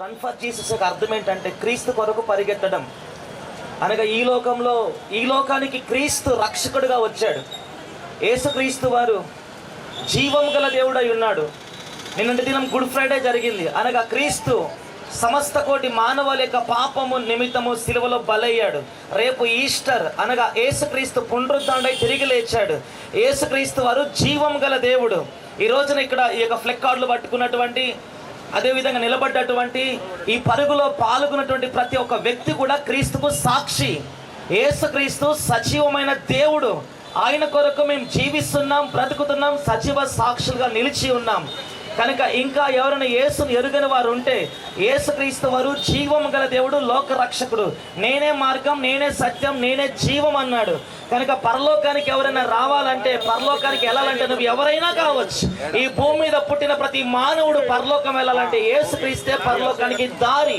Run for Jesus యొక్క అర్థం ఏంటంటే క్రీస్తు కొరకు పరిగెత్తడం అనగా ఈ లోకానికి క్రీస్తు రక్షకుడిగా వచ్చాడు. యేసుక్రీస్తు వారు జీవం గల దేవుడై ఉన్నాడు. నిన్నటి దినం గుడ్ ఫ్రైడే జరిగింది. అనగా క్రీస్తు సమస్త కోటి మానవుల యొక్క పాపము నిమిత్తము సిలువలో బలయ్యాడు. రేపు ఈస్టర్ అనగా యేసుక్రీస్తు పునరుద్ధరణై తిరిగి లేచాడు. యేసుక్రీస్తు వారు జీవం గల దేవుడు. ఈ రోజున ఇక్కడ ఈ యొక్క ఫ్లెక్ కార్డులు పట్టుకున్నటువంటి, అదేవిధంగా నిలబడ్డటువంటి, ఈ పరుగులో పాల్గొన్నటువంటి ప్రతి ఒక్క వ్యక్తి కూడా క్రీస్తుకు సాక్షి. యేసుక్రీస్తు సజీవమైన దేవుడు. ఆయన కొరకు మేము జీవిస్తున్నాం, బ్రతుకుతున్నాం, సజీవ సాక్షులుగా నిలిచి ఉన్నాం. కనుక ఇంకా ఎవరైనా యేసును ఎరుగని వారు ఉంటే, యేసుక్రీస్తు వారు జీవం గల దేవుడు, లోక రక్షకుడు. నేనే మార్గం, నేనే సత్యం, నేనే జీవం అన్నాడు. కనుక పరలోకానికి ఎవరైనా రావాలంటే, పరలోకానికి వెళ్ళాలంటే నువ్వు ఎవరైనా కావచ్చు. ఈ భూమి మీద పుట్టిన ప్రతి మానవుడు పరలోకం వెళ్ళాలంటే యేసుక్రీస్తే పరలోకానికి దారి.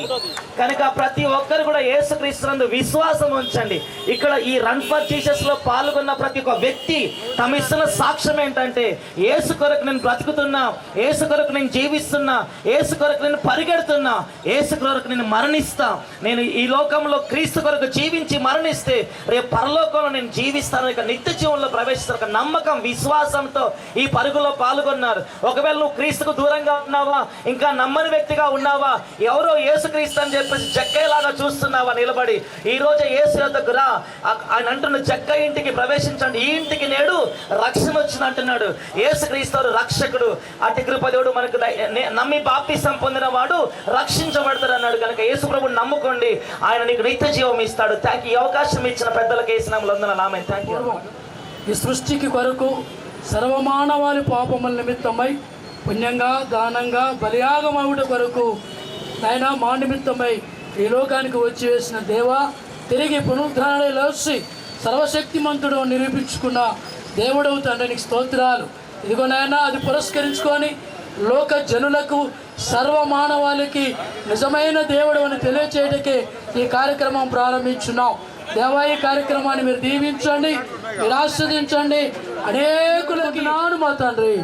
కనుక ప్రతి ఒక్కరు కూడా యేసుక్రీస్తునందు విశ్వాసం ఉంచండి. ఇక్కడ ఈ రన్ ఫర్ జీసస్ లో పాల్గొన్న ప్రతి ఒక్క వ్యక్తి తమ ఇస్తున్న సాక్ష్యం ఏంటంటే, యేసు కొరకు నేను బ్రతుకుతున్నా, యేసు కొరకు నేను జీవిస్తున్నా, యేసు కొరకు నేను పరిగెడుతున్నా, యేసు కొరకు నేను మరణిస్తా. నేను ఈ లోకంలో క్రీస్తు కొరకు జీవించి మరణిస్తే రేపు పరలోకంలో నేను జీవిస్తాను, ఇక నిత్య జీవంలో ప్రవేశిస్తాను. ఒక నమ్మకం, విశ్వాసంతో ఈ పరుగులో పాల్గొన్నారు. ఒకవేళ నువ్వు క్రీస్తుకు దూరంగా ఉన్నావా, ఇంకా నమ్మని వ్యక్తిగా ఉన్నావా, ఎవరో యేసుక్రీస్తు అని చెప్పేసి జక్కయ్యలాగా చూస్తున్నావా నిలబడి, ఈ రోజు యేసు వద్దకు రా. ఆయన అంటున్న జక్క ఇంటికి ప్రవేశించండి, ఈ ఇంటికి నేడు రక్షణ వచ్చింది అంటున్నాడు. యేసుక్రీస్తు రక్షకుడు. అతి కృపదేవుడు మనకు నమ్మి బాప్తిసం పొందిన వాడు రక్షించబడతాడు అన్నాడు. కనుక యేసు ప్రభువుని నమ్ముకోండి, ఆయన నీకు నిత్య జీవం ఇస్తాడు. Thank you. ఈ అవకాశం ఇచ్చిన పెద్దలకు ఈ సృష్టికి కొరకు సర్వమానవాళి పాపముల నిమిత్తమై పుణ్యంగా, దానంగా, బలియాగమవుట కొరకు నాయన మా నిమిత్తమై ఈ లోకానికి వచ్చి వేసిన దేవా, తిరిగి పునరుద్ధరణ లేచి సర్వశక్తిమంతుడు నిరూపించుకున్న దేవుడవు తండ్రికి స్తోత్రాలు. ఇదిగో నాయన, అది పురస్కరించుకొని లోక జనులకు, సర్వమానవాళికి నిజమైన దేవుడు అని తెలియచేయటకే ఈ కార్యక్రమం ప్రారంభించున్నాం. దేవా, ఈ కార్యక్రమాన్ని మీరు దీవించండి, మీరు ఆస్వాదించండి. అనేకులకి నాను మా తండ్రి.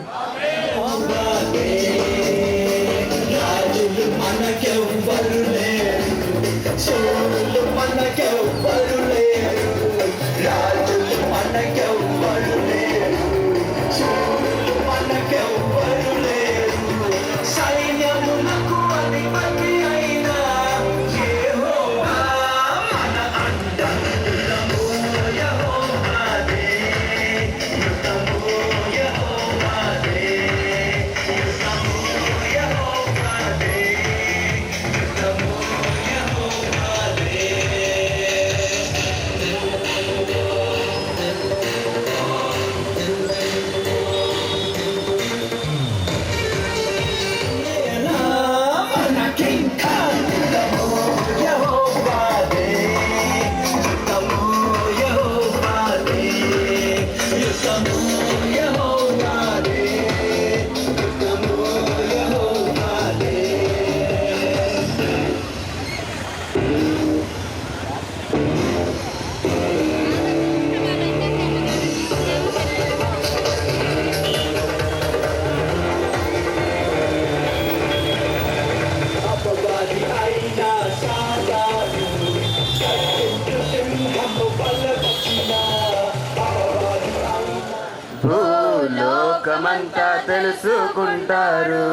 భూలోకమంతా తెలుసుకుంటారు,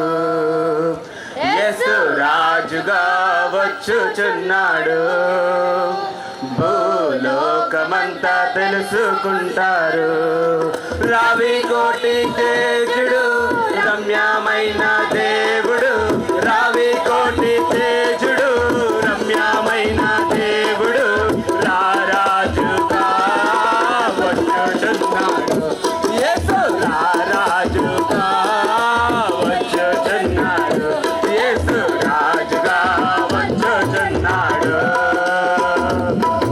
యేసు రాజుగా వచ్చుచున్నాడు. భూలోకమంతా తెలుసుకుంటారు. రావి కోటి తేజుడు, రమ్యమైన దేవుడు, రావి కోటి తేజుడు, రమ్యమైన దేవుడు, రారాజుగా వచ్చుచున్నాడు. యేసు రారాజుగా వచ్చుచున్నాడు. యేసు రాజుగా వచ్చుచున్నాడు.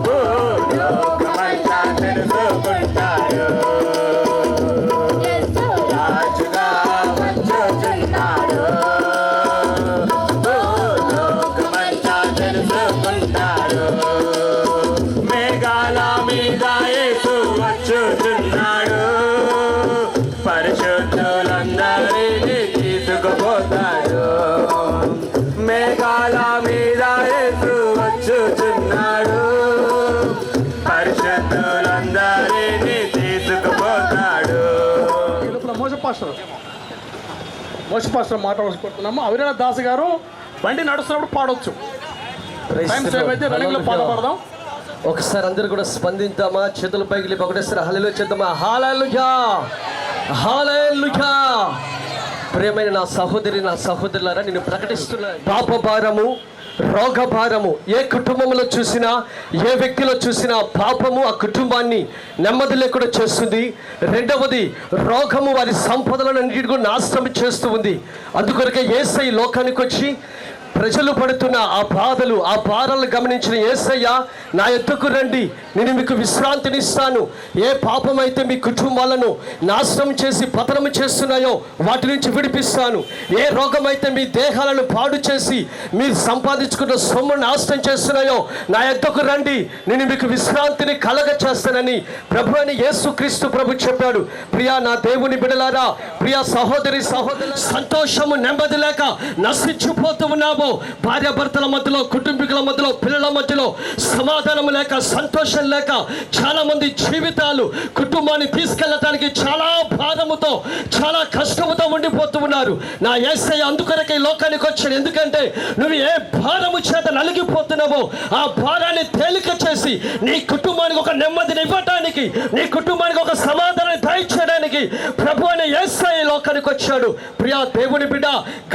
భూలోకమంతా తెలుసుకుంటారు, రాజుగా వచ్చుచున్నాడు. మేఘాల మీద యేసు వచ్చుచున్నాడు, పరిశుద్ధులందరినీ తీసుకుపోతాడు. మోష పాస్టర్ మాట్లాడుకుంటున్నాము. అవిరాల దాస్ గారు బండి నడుస్తున్నప్పుడు పాడవచ్చు. టైం సేవ్ అయితే రన్నింగ్ లో పాట పాడదాం. ఒకసారి అందరూ కూడా స్పందిద్దామా? చేతుల పైకి లేపి ఒకటేసారి హల్లెలూయా చేద్దామా? హల్లెలూయా, హల్లెలూయా. ప్రియమైన నా సహోదరి, నా సహోదరులారా, నేను ప్రకటిస్తున్నా, పాప భారము, రోగ భారము ఏ కుటుంబంలో చూసినా, ఏ వ్యక్తిలో చూసినా పాపము ఆ కుటుంబాన్ని నెమ్మది లేకుండా చేస్తుంది. రెండవది, రోగము వారి సంపదలను అన్నిటి కూడా నాశనం చేస్తూ ఉంది. అందుకొరకే యేసయ్య లోకానికి వచ్చి ప్రజలు పడుతున్న ఆ బాధలు, ఆ భారాలను గమనించిన యేసయ్య, నా ఎద్దుకు రండి, నేను మీకు విశ్రాంతినిస్తాను. ఏ పాపం అయితే మీ కుటుంబాలను నాశనం చేసి పతనం చేస్తున్నాయో వాటి నుంచి విడిపిస్తాను. ఏ రోగం అయితే మీ దేహాలను పాడు చేసి మీరు సంపాదించుకున్న సొమ్మును నాశనం చేస్తున్నాయో నా ఎద్దుకు రండి, నేను మీకు విశ్రాంతిని కలగ చేస్తానని ప్రభు అని యేసుక్రీస్తు ప్రభు చెప్పాడు. ప్రియా నా దేవుని బిడ్డలారా, ప్రియా సహోదరి సహోదరు, సంతోషము నెమ్మది లేక నశించిపోతూ ఉన్నాము. భార్యాభర్తల మధ్యలో, కుటుంబీకుల మధ్యలో, పిల్లల మధ్యలో సమాధానం లేక, సంతోషం లేక చాలా మంది జీవితాలు కుటుంబాన్ని తీసుకెళ్ళటానికి చాలా భారముతో, చాలా కష్టముతో ఉండిపోతూ ఉన్నారు. నా యేసయ్య అందుకొరకే ఈ లోకానికి వచ్చాడు. ఎందుకంటే నువ్వు ఏ భారము చేత నలిగిపోతున్నావో ఆ భారాన్ని తేలిక చేసి నీ కుటుంబానికి ఒక నెమ్మదిని ఇవ్వటానికి, నీ కుటుంబానికి ఒక సమాధానాన్ని దయచేయడానికి ప్రభు అనే యేసయ్య ఈ లోకానికి వచ్చాడు. ప్రియా దేవుని బిడ్డ,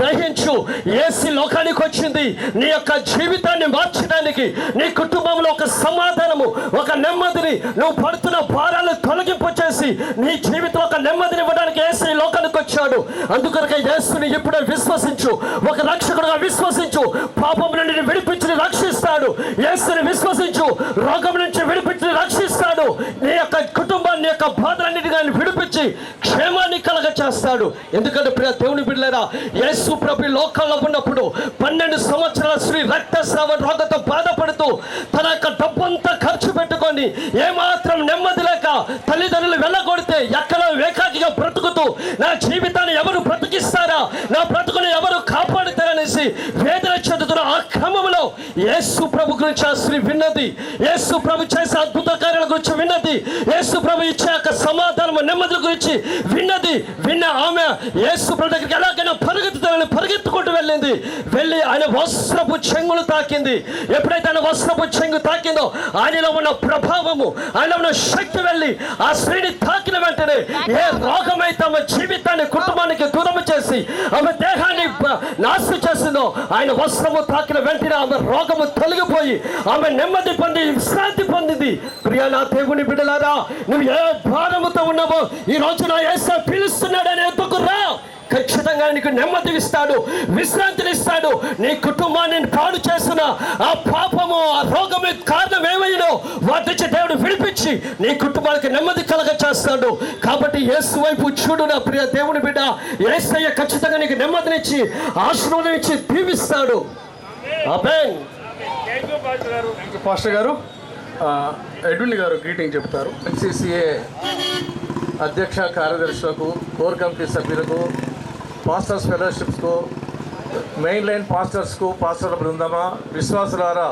గ్రహించు, యేసు లోకానికి వచ్చింది నీ యొక్క జీవితాన్ని మార్చడానికి, నీ కుటుంబంలో ఒక సమాధానము, ఒక నెమ్మదిని, నువ్వు పడుతున్న భారాలను తొలగింపు చేసి నీ జీవితంలో ఒక నెమ్మదిని ఇవ్వడానికి యేసు ఈ లోకానికి వచ్చాడు. అందుకొరకే యేసుని ఇప్పుడే విశ్వసించు, ఒక రక్షకుడుగా విశ్వసించు. పాపం నుండి విడిపించి రక్షిస్తాడు. యేసుని విశ్వసించు, రోగం నుంచి విడిపించి రక్షిస్తాడు. నీ యొక్క కుటుంబాన్ని యొక్క బాధలన్నిటిని ఆయన విడిపించి క్షేమాన్ని కలగ చేస్తాడు. ఎందుకంటే ప్రియ దేవుని బిడ్డలారా, యేసు ప్రభు లోకంలో ఉన్నప్పుడు 12 సంవత్సరాల స్త్రీ రక్తస్రావ రోగంతో బాధపడుతూ తన యొక్క డబ్బంతా ఖర్చు పెట్టుకొని ఏమాత్రం నెమ్మది లేక తల్లిదండ్రులు వెళ్ళగొడితే ఎక్కడో ఏకాకిగా బ్రతుకుతూ నా జీవితాన్ని ఎవరు బ్రతికిస్తారా, నా బ్రతుకుని ఎవరు కాపాడుతారనేసి వేదన చెందుతున్న ఆ క్రమంలో యేసు ప్రభు గురించి ఆ స్త్రీ విన్నది. యేసు ప్రభు చేసే అద్భుత కార్యాల గురించి విన్నది. యేసు ప్రభు ఇచ్చే యొక్క సమాధానం, నెమ్మది గురించి విన్నది. విన్న ఆమె యేసు ప్రభు దగ్గరికి ఎలాగైనా పరిగెత్తుకుంటూ వెళ్ళింది. వెళ్ళి ఆయన వస్త్రపు చెంగులు తాకింది. ఎప్పుడైతే ఆయన వస్త్రపు చెంగు తాకిందో ఆయనలో ఉన్న ప్రభావము, ఆయనలో ఉన్న శక్తి వెళ్ళి ఆ స్త్రీని తాకిన వెంటనే ఏ రోగమైతే ఆమె జీవితాన్ని, కుటుంబానికి దూరం చేసి ఆమె దేహాన్ని నాశనం చేసిందో ఆయన వస్త్రము తాకిన వెంటనే ఆమె రోగము తొలగిపోయి ఆమె నెమ్మది పొంది విశ్రాంతి పొందింది. ప్రియ నా దేవుని బిడ్డలారా, నువ్వు ఏ భారముతో ఉన్నావో ఈ రోజు నా యేసు పిలుస్తున్నాడని ఎత్తుకు రా. ఖచ్చితంగా నీకు నెమ్మది ఇస్తాడు, విశ్రాంతిని ఇస్తాడు. నీ కుటుంబాన్ని పాడు చేస్తున్న ఆ పాపము, ఆ రోగము కారణం ఏమైనా వాటి నుంచి దేవుడు విడిపించి నీ కుటుంబానికి నెమ్మది కలగ చేస్తాడు. కాబట్టి యేసు వైపు చూడు నా ప్రియ దేవుని బిడ్డ. యేసయ్య ఖచ్చితంగా నీకు నెమ్మదినిచ్చి, ఆశీర్వాదం ఇచ్చి దీవిస్తాడు. ఆమేన్. పాస్టర్ గారు, ఎడ్విన్ గారు గ్రీటింగ్ చెప్తారు. ఎన్సిసిఏ అధ్యక్ష కార్యదర్శులకు, కోర్ కమిటీ సభ్యులకు, పాస్టర్స్ ఫెలోషిప్స్కు, మెయిన్ లైన్ పాస్టర్స్కు, పాస్టర్ల బృందమా, విశ్వాసులారా,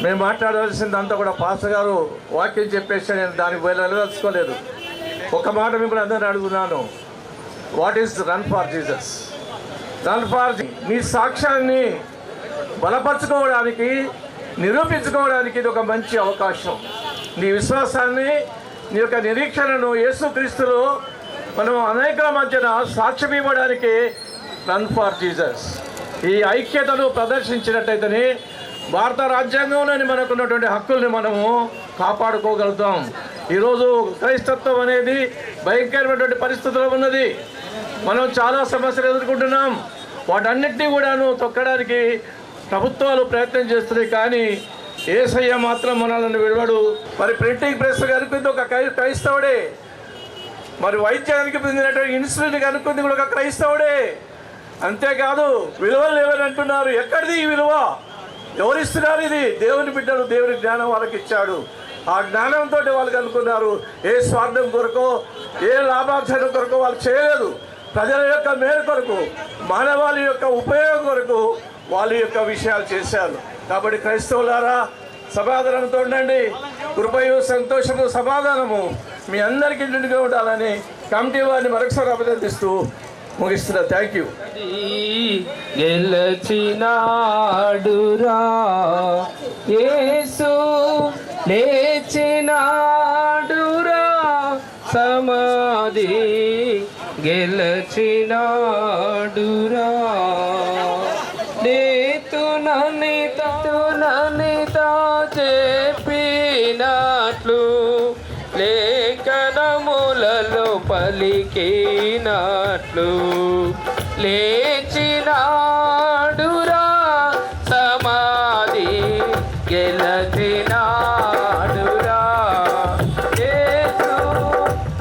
మేము మాట్లాడవలసిందంతా కూడా పాస్టర్ గారు వాక్యం చెప్పేసి నేను దానికి వెళ్ళదలుచుకోలేదు. ఒక మాట మిమ్మల్ని అందరినీ అడుగుతున్నాను. What is run far Jesus? Run for me సాక్ష్యాన్ని బలపరచుకోవడానికి, నిరూపించుకోవడానికి ఇది ఒక మంచి అవకాశం. నీ విశ్వాసాన్ని, నీ యొక్క నిరీక్షణను యేసుక్రీస్తులో మనం అనేకల మధ్యన సాక్ష్యం ఇవ్వడానికి రన్ ఫార్ జీసస్ ఈ ఐక్యతను ప్రదర్శించినట్టయితేనే భారత రాజ్యాంగంలోని మనకున్నటువంటి హక్కుల్ని మనము కాపాడుకోగలుగుతాం. ఈరోజు క్రైస్తత్వం అనేది భయంకరమైనటువంటి పరిస్థితుల్లో ఉన్నది. మనం చాలా సమస్యలు ఎదుర్కొంటున్నాం. వాటన్నిటినీ కూడాను తొక్కడానికి ప్రభుత్వాలు ప్రయత్నం చేస్తున్నాయి. కానీ యేసయ్య మాత్రం మనల్ని విడవడు. మరి ప్రింటింగ్ ప్రెస్ కనుక్కుంది ఒక క్రైస్తవుడే, మరి వైద్యానికి పొందినటువంటి ఇన్సులిన్ కనుక్కుంది కూడా ఒక క్రైస్తవుడే. అంతేకాదు విలువలు లేవని అంటున్నారు. ఎక్కడిది ఈ విలువ? ఎవరిస్తున్నారు? ఇది దేవుని బిడ్డలు, దేవుని జ్ఞానం వాళ్ళకి ఇచ్చాడు. ఆ జ్ఞానంతో వాళ్ళు కనుక్కున్నారు. ఏ స్వార్థం కొరకు, ఏ లాభార్జన కొరకు వాళ్ళు చేయలేదు. ప్రజల యొక్క మేలు కొరకు, మానవాళి యొక్క ఉపయోగం కొరకు వాళ్ళ యొక్క విషయాలు చేశారు. కాబట్టి క్రైస్తవులారా, సమాధానంతో ఉండండి. కృపయు సంతోషము సమాధానము మీ అందరికీ నిండుగా ఉండాలని కమిటీ వారిని మరొకసారి అభినందిస్తూ ముగిస్తున్నా. Thank you. గెలచినాడురా యేసు లేచినాడురా సమాధి గెలచినాడురా నేతుననిత చెప్పినట్లు లేఖనములలో పలికినట్లు లేచినాడురా సమాధి గెలచినాడురా యేసు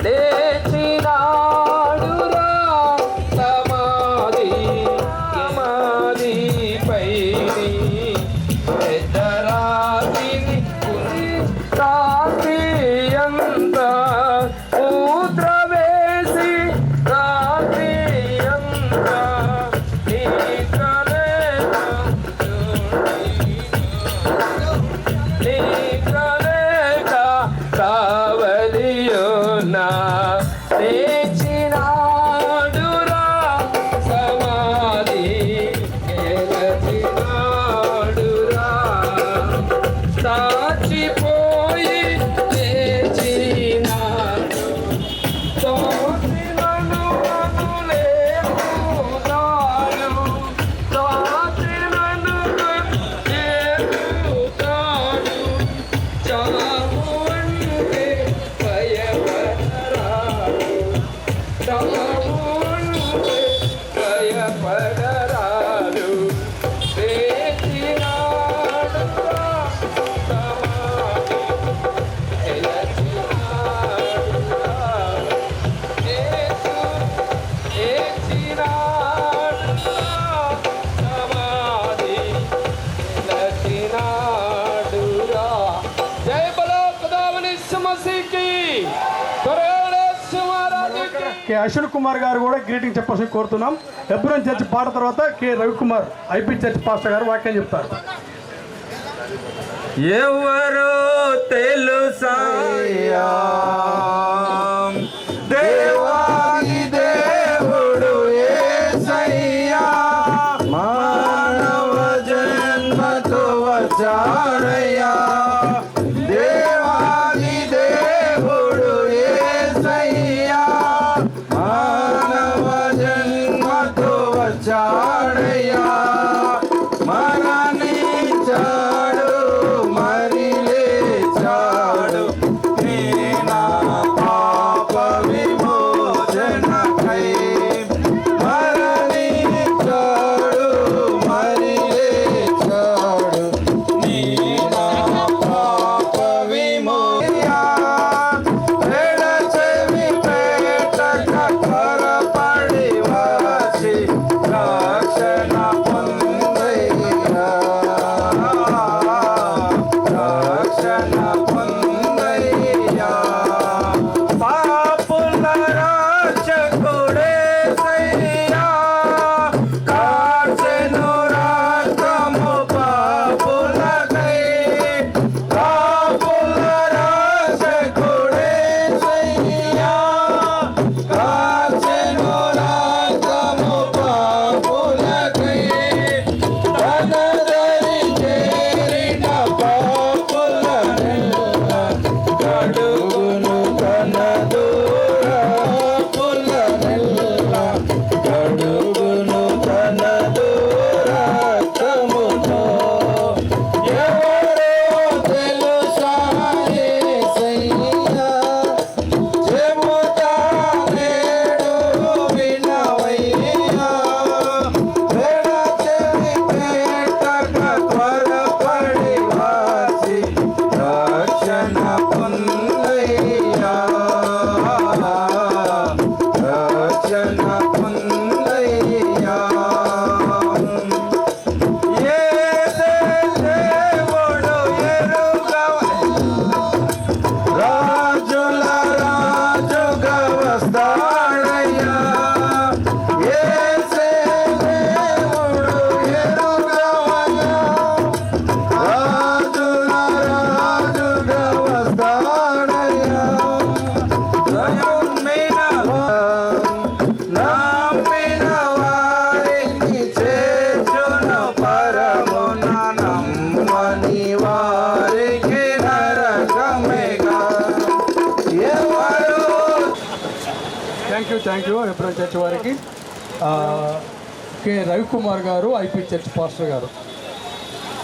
లేచినాడురా సమాధి సమాధిపైని పెద్ద రాతిని రాత్రి అంతా ముద్ర వేసి రాత్రి అంతా కావలియున్నా లేచినాడురా సమాధి గెలచినాడురా సాచిపోయి లేచినాడు తోసినను లేపుతాడు తోసినను లేపుతాడు చావు అంటే భయపడరాడు చావు అంటే భయపడరాడు లేచినాడురా జై బలో ఖుదావని సమసికి కె అశ్విన్ కుమార్ గారు కూడా గ్రీటింగ్ చెప్పాల్సి కోరుతున్నాం. హెబ్రోన్ చర్చ్ పాట తర్వాత K Ravikumar IP church pastor గారు వాక్యం చెప్తారు. ఎవరో తెలుసాయా దేవాది దేవుడు యేసయ్యా మానవ జన్మతో వచ్చాడయ్యా దేవాది దేవుడు యేసయ్యా మానవ జన్మతో వచ్చాడయ్యా మరణించాడు మరి లేచాడు నీ నా పాప విమోచనకై మరణించాడు మరి లేచాడు నీ నా థ్యాంక్ యూ ఎబ్రోన్ చర్చ్ వారికి. కె రవికుమార్ గారు ఐపీ చర్చ్ పాస్టర్ గారు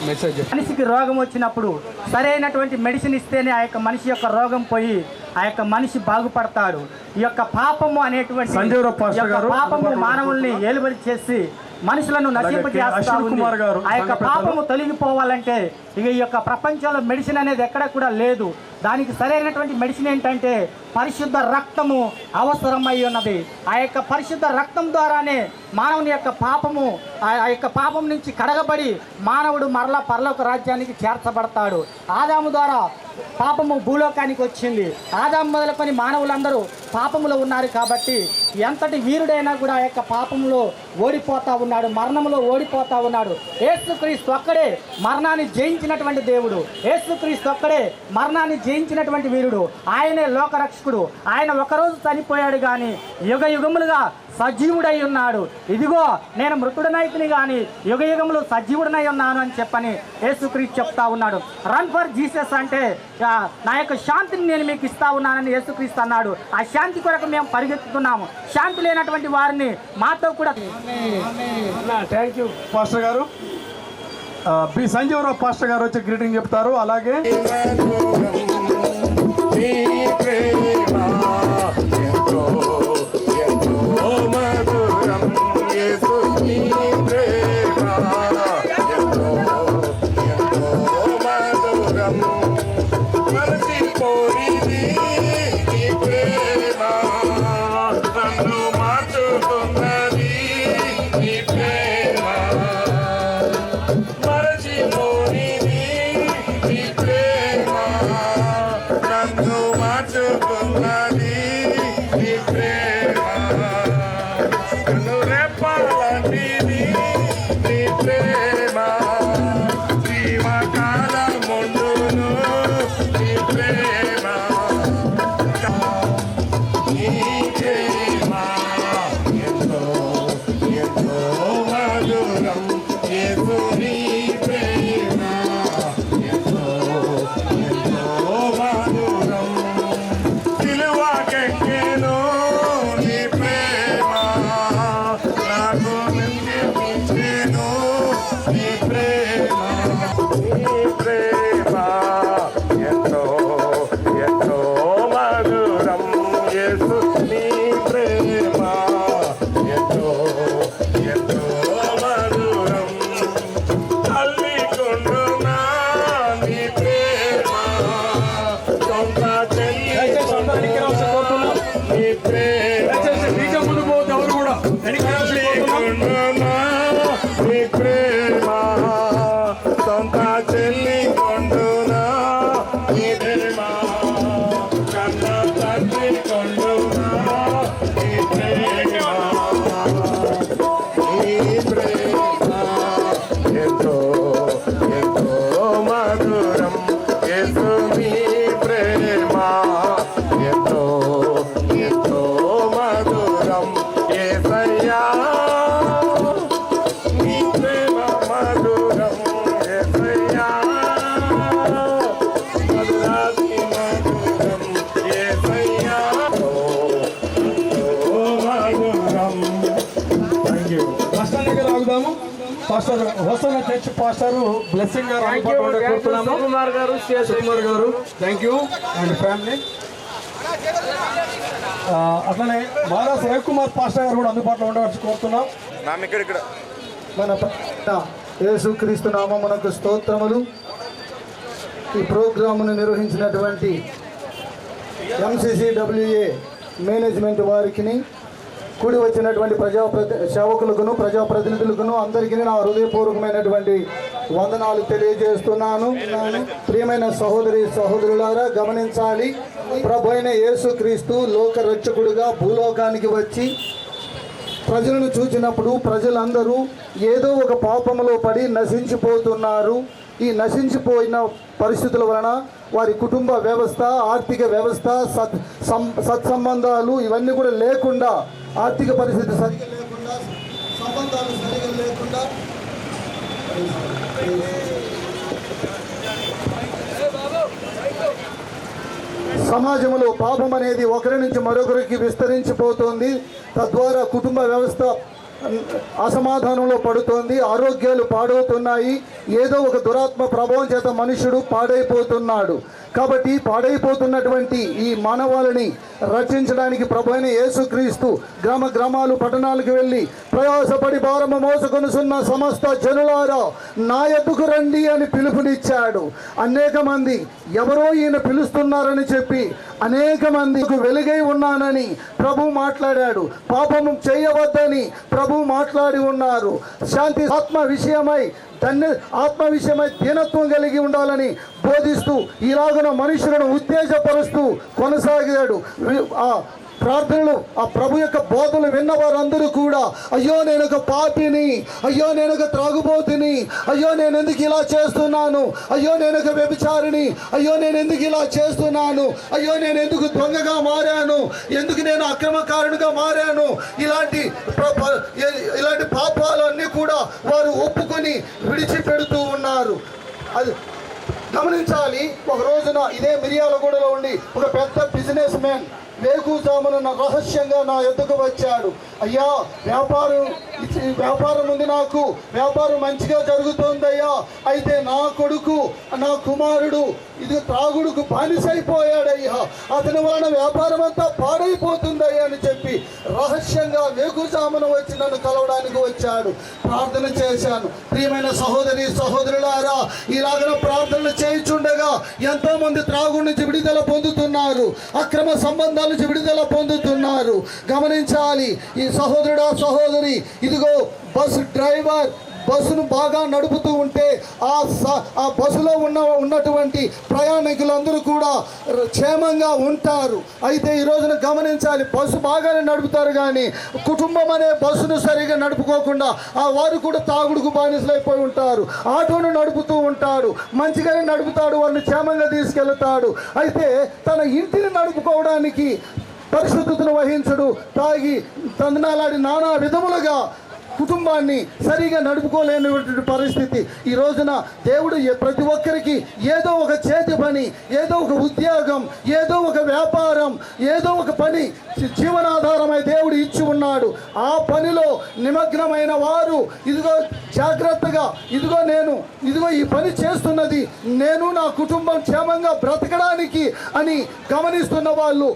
మెసేజ్. మనిషికి రోగం వచ్చినప్పుడు సరైనటువంటి మెడిసిన్ ఇస్తేనే ఆ యొక్క మనిషి యొక్క రోగం పోయి ఆ యొక్క మనిషి బాగుపడతాడు. ఈ యొక్క పాపము అనేటువంటి సంజీవరావు పాస్టర్ గారు పాపము మానవుల్ని ఏలుబడి చేసి మనుషులను నశింపజేస్తా ఉంది. ఆ యొక్క పాపము తొలగిపోవాలంటే ఇక ఈ యొక్క ప్రపంచంలో మెడిసిన్ అనేది ఎక్కడ కూడా లేదు. దానికి సరైనటువంటి మెడిసిన్ ఏంటంటే పరిశుద్ధ రక్తము అవసరమై ఉన్నది. ఆ యొక్క పరిశుద్ధ రక్తం ద్వారానే మానవుని యొక్క పాపము ఆ యొక్క పాపం నుంచి కడగబడి మానవుడు మరలా పరలోక రాజ్యానికి చేర్చబడతాడు. ఆదాము ద్వారా పాపము భూలోకానికి వచ్చింది. ఆదాము మొదలుకొని మానవులందరూ పాపములో ఉన్నారు కాబట్టి ఎంతటి వీరుడైనా కూడా ఆ యొక్క పాపంలో ఓడిపోతా ఉన్నాడు, మరణంలో ఓడిపోతా ఉన్నాడు. యేసుక్రీస్తు ఒక్కడే మరణాన్ని జయించినటువంటి దేవుడు. యేసుక్రీస్తు ఒక్కడే మరణాన్ని జయించినటువంటి వీరుడు. ఆయనే లోకరక్షకుడు. ఆయన ఒకరోజు చనిపోయాడు కానీ యుగ యుగములుగా సజీవుడై ఉన్నాడు. ఇదిగో నేను మృతుడనైతిని కానీ యుగ యుగములు సజీవుడనై ఉన్నాను అని చెప్పని యేసుక్రీస్తు చెప్తా ఉన్నాడు. రన్ ఫర్ జీసస్ అంటే నా యొక్క శాంతిని నేను మీకు ఇస్తా ఉన్నానని యేసుక్రీస్తు అన్నాడు. ఆ శాంతి కొరకు మేము పరిగెత్తుతున్నాము. శాంతి లేనటువంటి వారిని మాతో కూడా. థ్యాంక్ యూ పాస్టర్ గారు. బి సంజీవరావు పాస్టర్ గారు వచ్చి గ్రీటింగ్ చెప్తారు. అలాగే నీ ప్రేమ ఎంతో ఎంతో మధురం యేసు నీ ప్రేమ ఎంతో ఎంతో మధురం మరచిపోయిది నీ ప్రేమ నన్ను మార్చుతున్నది నీ ప్రేమ మరచిపోయిది నీ ప్రేమ నన్ను మార్చుతున్నది నీ ప్రేమ నన్ను రెప్పాలంటిది నీ ప్రేమ జీవకాలముండును నీ ప్రేమ నీ ప్రేమ ఎంతో ఎంతో మధురం యేసు నీ ప్రేమ ఎంతో ఎంతో మధురం సిలువకెక్కెను నీ ప్రేమ నాకు నిందించెను నీ ప్రేమ నీ ప్రేమ ఎంతో ఎంతో మధురం యేసు నీ ప్రేమ ఎంతో ఎంతో మధురం అల్లికొండునా నీ ప్రేమ సొంత చెల్లి నీ ప్రేమ ముందు పోతే ఎవరు కూడా అల్లికొండునా నీ ప్రేమ సొంత చెల్లి కొండునా నీ ప్రేమ కన్న తండ్రి కొండునా నీ ప్రేమ నీ ప్రేమ ఎంతో ఎంతో మధురం యేసు నీ ప్రేమ ఎంతో ఎంతో మధురం యేసయ్యా నీ ప్రేమ మధురం యేసయ్యా మధురాతి మధురం యేసయ్యా ఎంతో మధురం. Thank you. పాస్టర్ దగ్గర ఆగుదాము. Pastor Hosanna church pastor Blessing గారు అందుబాటులో కోరుతున్నాము. సుకుమార్ గారు సుకుమార్ గారు థ్యాంక్ యూ అండ్ ఫ్యామిలీ. అట్లనే మాదాస్ రవికుమార్ పాస్టర్ గారు కూడా అందుబాటులో ఉండవచ్చు కోరుతున్నాం. మన యేసుక్రీస్తు నామమునకు స్తోత్రములు. ఈ ప్రోగ్రామును నిర్వహించినటువంటి MCCWA మేనేజ్మెంట్ వారికి, కూడి వచ్చినటువంటి సేవకులకును ప్రజాప్రతినిధులకును అందరికీ నా హృదయపూర్వకమైనటువంటి వందనాలు తెలియజేస్తున్నాను. ప్రియమైన సహోదరి సహోదరులారా గమనించాలి, ప్రభు అయిన యేసుక్రీస్తు లోక రక్షకుడుగా భూలోకానికి వచ్చి ప్రజలను చూచినప్పుడు ప్రజలందరూ ఏదో ఒక పాపములో పడి నశించిపోతున్నారు. ఈ నశించిపోయిన పరిస్థితుల వలన వారి కుటుంబ వ్యవస్థ, ఆర్థిక వ్యవస్థ, సత్సంబంధాలు ఇవన్నీ కూడా లేకుండా, ఆర్థిక పరిస్థితి సరిగా లేకుండా, సంబంధాలు సరిగా లేకుండా సమాజంలో పాపం అనేది ఒకరి నుంచి మరొకరికి విస్తరించిపోతుంది. తద్వారా కుటుంబ వ్యవస్థ అసమాధానంలో పడుతోంది, ఆరోగ్యాలు పాడవుతున్నాయి. ఏదో ఒక దురాత్మ ప్రభావం చేత మనుషుడు పాడైపోతున్నాడు. కాబట్టి పాడైపోతున్నటువంటి ఈ మానవాళిని రక్షించడానికి ప్రభువైన యేసుక్రీస్తు గ్రామ గ్రామాలు పట్టణాలకు వెళ్ళి ప్రయాసపడి భారము మోసుకొనుచున్న సమస్త జనులారా నా యొద్దకు రండి అని పిలుపునిచ్చాడు. అనేక మంది ఎవరో ఈయన పిలుస్తున్నారని చెప్పి అనేక మందికి వెలుగై ఉన్నానని ప్రభు మాట్లాడాడు. పాపము చేయవద్దని ప్రభు మాట్లాడి ఉన్నారు. శాంతి ఆత్మ విషయమై ఆత్మ విషయమై దీనత్వం కలిగి ఉండాలని బోధిస్తూ ఇలాగున మనుషులను ఉత్తేజపరుస్తూ కొనసాగాడు. ఆ ప్రార్థనలు, ఆ ప్రభు యొక్క బోధలు విన్న వారందరూ కూడా అయ్యో నేను ఒక పాపిని, అయ్యో నేను ఒక త్రాగుబోతుని, అయ్యో నేను ఎందుకు ఇలా చేస్తున్నాను, అయ్యో నేను ఒక వ్యభిచారిని, అయ్యో నేను ఎందుకు ఇలా చేస్తున్నాను, అయ్యో నేను ఎందుకు దొంగగా మారాను, ఎందుకు నేను అక్రమకారునిగా మారాను, ఇలాంటి పాపాలన్నీ కూడా వారు ఒప్పుకొని విడిచిపెడుతూ ఉన్నారు. అది గమనించాలి. ఒక రోజున ఇదే మిర్యాలగూడలో ఉండి ఒక పెద్ద బిజినెస్ మ్యాన్ వేకుజామున రహస్యంగా నా ఎద్దుకు వచ్చాడు. అయ్యా వ్యాపారం ఉంది, నాకు వ్యాపారం మంచిగా జరుగుతుందయ్యా, అయితే నా కొడుకు నా కుమారుడు ఇది త్రాగుడుకు బానిసైపోయాడయ్యా, అతని వలన వ్యాపారం అంతా పాడైపోతుందయ్యా అని చెప్పి రహస్యంగా వేకుజామున వచ్చి నన్ను కలవడానికి వచ్చాడు. ప్రార్థన చేశాను. ప్రియమైన సహోదరి సహోదరులారా, ఇలాగ ప్రార్థనలు చేయించుండగా ఎంతో మంది త్రాగుడు నుంచి విడుదల పొందుతున్నారు, అక్రమ సంబంధాల నుంచి విడుదల పొందుతున్నారు. గమనించాలి ఈ సహోదరుడా సహోదరి, ఇదిగో బస్సు డ్రైవర్ బస్సును బాగా నడుపుతూ ఉంటే ఆ బస్సులో ఉన్నటువంటి ప్రయాణికులందరూ కూడా క్షేమంగా ఉంటారు. అయితే ఈ రోజున గమనించాలి, బస్సు బాగానే నడుపుతారు కానీ కుటుంబం అనే బస్సును సరిగా నడుపుకోకుండా వారు కూడా తాగుడుకు బానిసలైపోయి ఉంటారు. ఆటోను నడుపుతూ ఉంటాడు, మంచిగానే నడుపుతాడు, వాళ్ళని క్షేమంగా తీసుకెళ్తాడు. అయితే తన ఇంటిని నడుపుకోవడానికి పరిశుద్ధతను వహించడు, తాగి తందనాలాడి నానా విధములుగా కుటుంబాన్ని సరిగా నడుపుకోలేనటువంటి పరిస్థితి. ఈ రోజున దేవుడు ప్రతి ఒక్కరికి ఏదో ఒక చేతి పని, ఏదో ఒక ఉద్యోగం, ఏదో ఒక వ్యాపారం, ఏదో ఒక పని జీవనాధారమై దేవుడు ఇచ్చి ఉన్నాడు. ఆ పనిలో నిమగ్నమైన వారు ఇదిగో జాగ్రత్తగా ఇదిగో ఈ పని చేస్తున్నది నేను నా కుటుంబం క్షేమంగా బ్రతకడానికి అని గమనిస్తున్న వాళ్ళు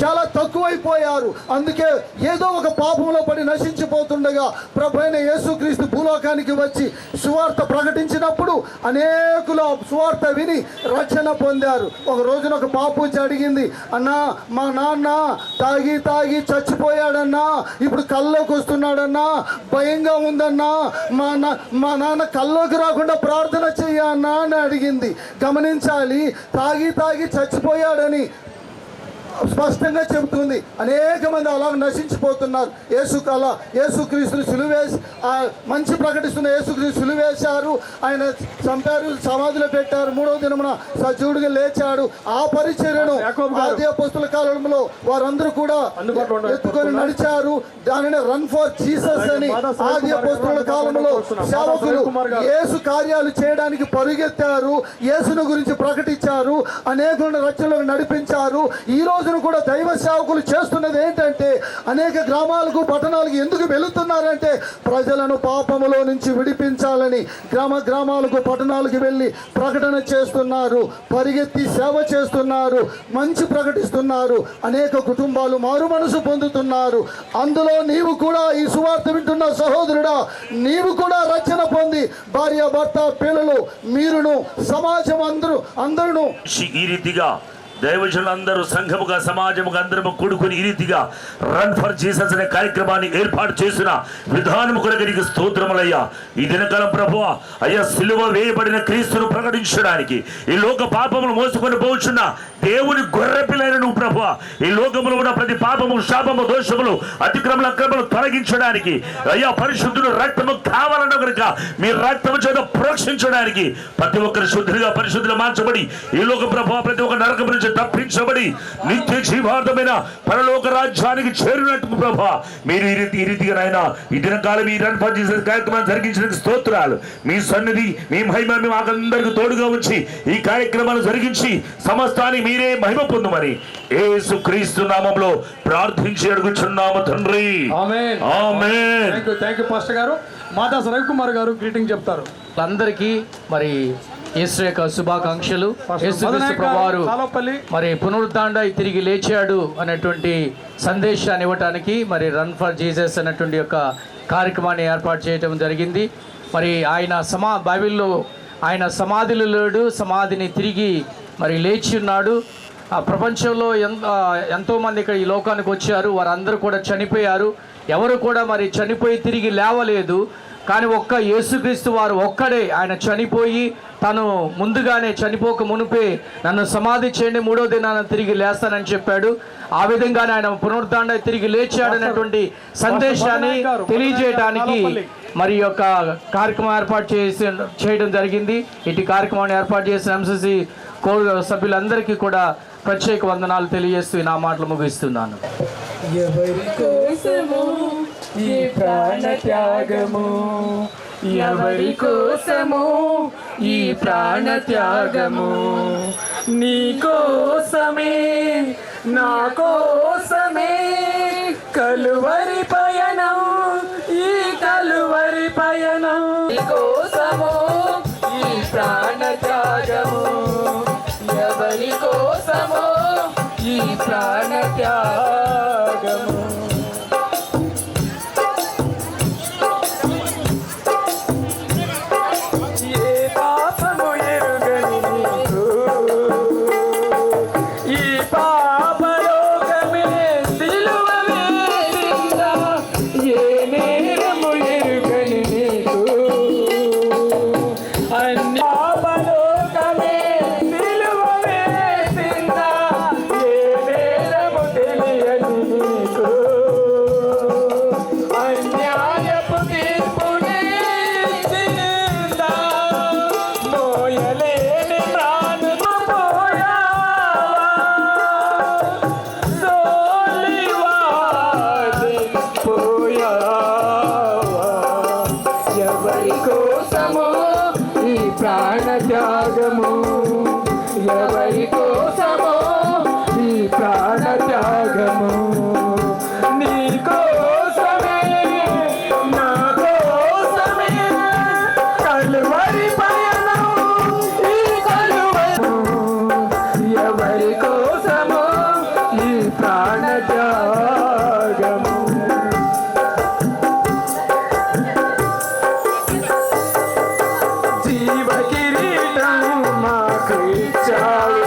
చాలా తక్కువైపోయారు. అందుకే ఏదో ఒక పాపంలో పడి నశించిపోతుండగా ప్రభువైన యేసుక్రీస్తు భూలోకానికి వచ్చి సువార్త ప్రకటించినప్పుడు అనేకులు సువార్త విని రక్షణ పొందారు. ఒక రోజున ఒక పాప వచ్చి అడిగింది, అన్నా మా నాన్న తాగి చచ్చిపోయాడన్నా, ఇప్పుడు కల్లోకి వస్తున్నాడన్నా, భయంగా ఉందన్నా, మా నాన్న కల్లోకి రాకుండా ప్రార్థన చెయ్యన్నా అని అడిగింది. గమనించాలి, తాగి చచ్చిపోయాడని స్పష్టంగా చెబుతుంది. అనేక మంది అలా నశించిపోతున్నారు. యేసుక్రీస్తుని సిలువేసి మంచి ప్రకటిస్తున్న యేసుక్రీస్తు సిలువేశారు, ఆయన చంపారు, సమాధిలో పెట్టారు, 3వ దినమున సజీవుడిగా లేచాడు. ఆ పరిచర్యను ఆది అపోస్తుల కాలంలో వారందరూ కూడా ఎత్తుకొని నడిచారు. దానిని రన్ ఫర్ జీసస్ అని ఆది అపోస్తుల కాలంలో సేవకులు యేసు కార్యాలు చేయడానికి పరుగెత్తారు, యేసును గురించి ప్రకటించారు, అనేకులను రక్షణలకు నడిపించారు. ఈ రోజు కూడా దైవ సేవకులు చేస్తున్నది ఏంటంటే అనేక గ్రామాలకు పట్టణాలకు ఎందుకు వెళుతున్నారంటే ప్రజలను పాపములో నుంచి విడిపించాలని గ్రామాలకు పట్టణాలకు వెళ్ళి ప్రకటన చేస్తున్నారు, పరిగెత్తి సేవ చేస్తున్నారు, మంచి ప్రకటిస్తున్నారు. అనేక కుటుంబాలు మారు మనసు పొందుతున్నారు. అందులో నీవు కూడా ఈ సువార్త వింటున్న సహోదరుడా, నీవు కూడా రక్షణ పొంది భార్య భర్త పిల్లలు మీరును సమాజం అందరూ ఈ రీతిగా దైవజనులందరూ సంఘముగా సమాజముగా అందరము కూడుకుని ఈ రీతిగా రన్ ఫర్ జీసస్ అనే కార్యక్రమాన్ని ఏర్పాటు చేసిన విధానము కొరకు నీకు స్తోత్రములయ్యా. ఈ దినకాలం ప్రభువా, అయ్యా సిలువ వేయబడిన క్రీస్తును ప్రకటించడానికి ఈ లోక పాపములు మోసుకొని పోవచ్చున్న దేవుని గొర్రెపిల్లైన నువ్వు ప్రభువా, ఈ లోకములో ఉన్న ప్రతి పాపము శాపము దోషములు అతిక్రమలు అక్రమలు తొలగించడానికి అయ్యా పరిశుద్ధుడు రక్తము కావాలన్న కనుక మీ రక్తము చేత ప్రోక్షించడానికి ప్రతి ఒక్కరు శుద్ధులుగా పరిశుద్ధులు మార్చబడి ఈ లోక ప్రభువా ప్రతి ఒక్క నరకం నుంచి నుంచి తప్పించబడి నిత్య జీవార్థమైన పరలోక రాజ్యానికి చేరినట్టు ప్రభా మీరు ఈ రీతిగా నాయన ఈ దినకాలం ఈ రన్ ఫర్ జీసస్ కార్యక్రమాన్ని జరిగించడానికి స్తోత్రాలు. మీ సన్నిధి మీ మహిమ మాకందరికి తోడుగా ఉంచి ఈ కార్యక్రమాలు జరిగించి సమస్తాన్ని మీరే మహిమ పొందుమని యేసు క్రీస్తు నామములో ప్రార్థించి అడుగుచున్నాము తండ్రి. ఆమేన్. ఆమేన్. థ్యాంక్ యూ పాస్టర్ గారు. మాదాస్ రవికుమార్ గారు గ్రీటింగ్ చెప్తారు. అందరికీ మరి యేసు యొక్క శుభాకాంక్షలు. యేసుక్రీస్తు ప్రభువారు మరి పునరుద్ధాండ తిరిగి లేచాడు అనేటువంటి సందేశాన్ని ఇవ్వటానికి మరి రన్ ఫర్ జీసస్ అనేటువంటి యొక్క కార్యక్రమాన్ని ఏర్పాటు చేయడం జరిగింది. మరి ఆయన బైబిల్లో ఆయన సమాధిలో లేడు, సమాధిని తిరిగి మరి లేచి ఉన్నాడు. ఆ ప్రపంచంలో ఎంతోమంది ఇక్కడ ఈ లోకానికి వచ్చారు, వారందరూ కూడా చనిపోయారు. ఎవరు కూడా మరి చనిపోయి తిరిగి లేవలేదు. కానీ ఒక్క యేసుక్రీస్తు వారు ఒక్కడే ఆయన చనిపోయి తను ముందుగానే చనిపోక మునిపే నన్ను సమాధి చేయండి, 3వ దినాన తిరిగి లేస్తానని చెప్పాడు. ఆ విధంగానే ఆయన పునరుద్ధాండ తిరిగి లేచాడనేటువంటి సందేశాన్ని తెలియజేయడానికి మరి యొక్క కార్యక్రమం ఏర్పాటు చేయడం జరిగింది. ఇటు కార్యక్రమాన్ని ఏర్పాటు చేసిన ఎంసీసీ కోర్ సభ్యులందరికీ కూడా ప్రత్యేక వందనాలు తెలియజేస్తూ నా మాటలు ముగిస్తున్నాను. ఎవరి కోసము ఈ ప్రాణ త్యాగము, ఎవరి కోసము ఈ ప్రాణ త్యాగము, నీ కోసమే నా కోసమే కలువరి పయనం, ఈ కలువరి పయనం, నీ కోసము ఈ ప్రాణ త్యాగము, ఎవరి కోసము ఈ ప్రాణ త్యాగము. ఏ పాపము ఎరుగని నీకు ఈ పాపలోకమే సిలువ వేసిందా, ఏ నేరము ఎరుగని నీకు అన్ని పాపలోకమే సిలువ వేసిందా, ఏ నేరము తెలియని నీకు అన్యాయపు తీర్పునే ఇచ్చిందా, మోయలేని ప్రాణము పోయావా, సోలివాది పోయావా. ఎవరి కోసము ఈ ప్రాణ త్యాగము, ఎవరి కోసము ఈ ప్రాణ త్యాగము, నీ కోసమే నా కోసమే కలువరి పయనం, ఈ కలువరి ఎవరి కోసము ఈ ప్రాణ త్యాగము. జీవ కిరీటం మాకు ఇచ్చావు,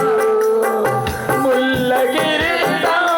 ముల్ల కిరీటం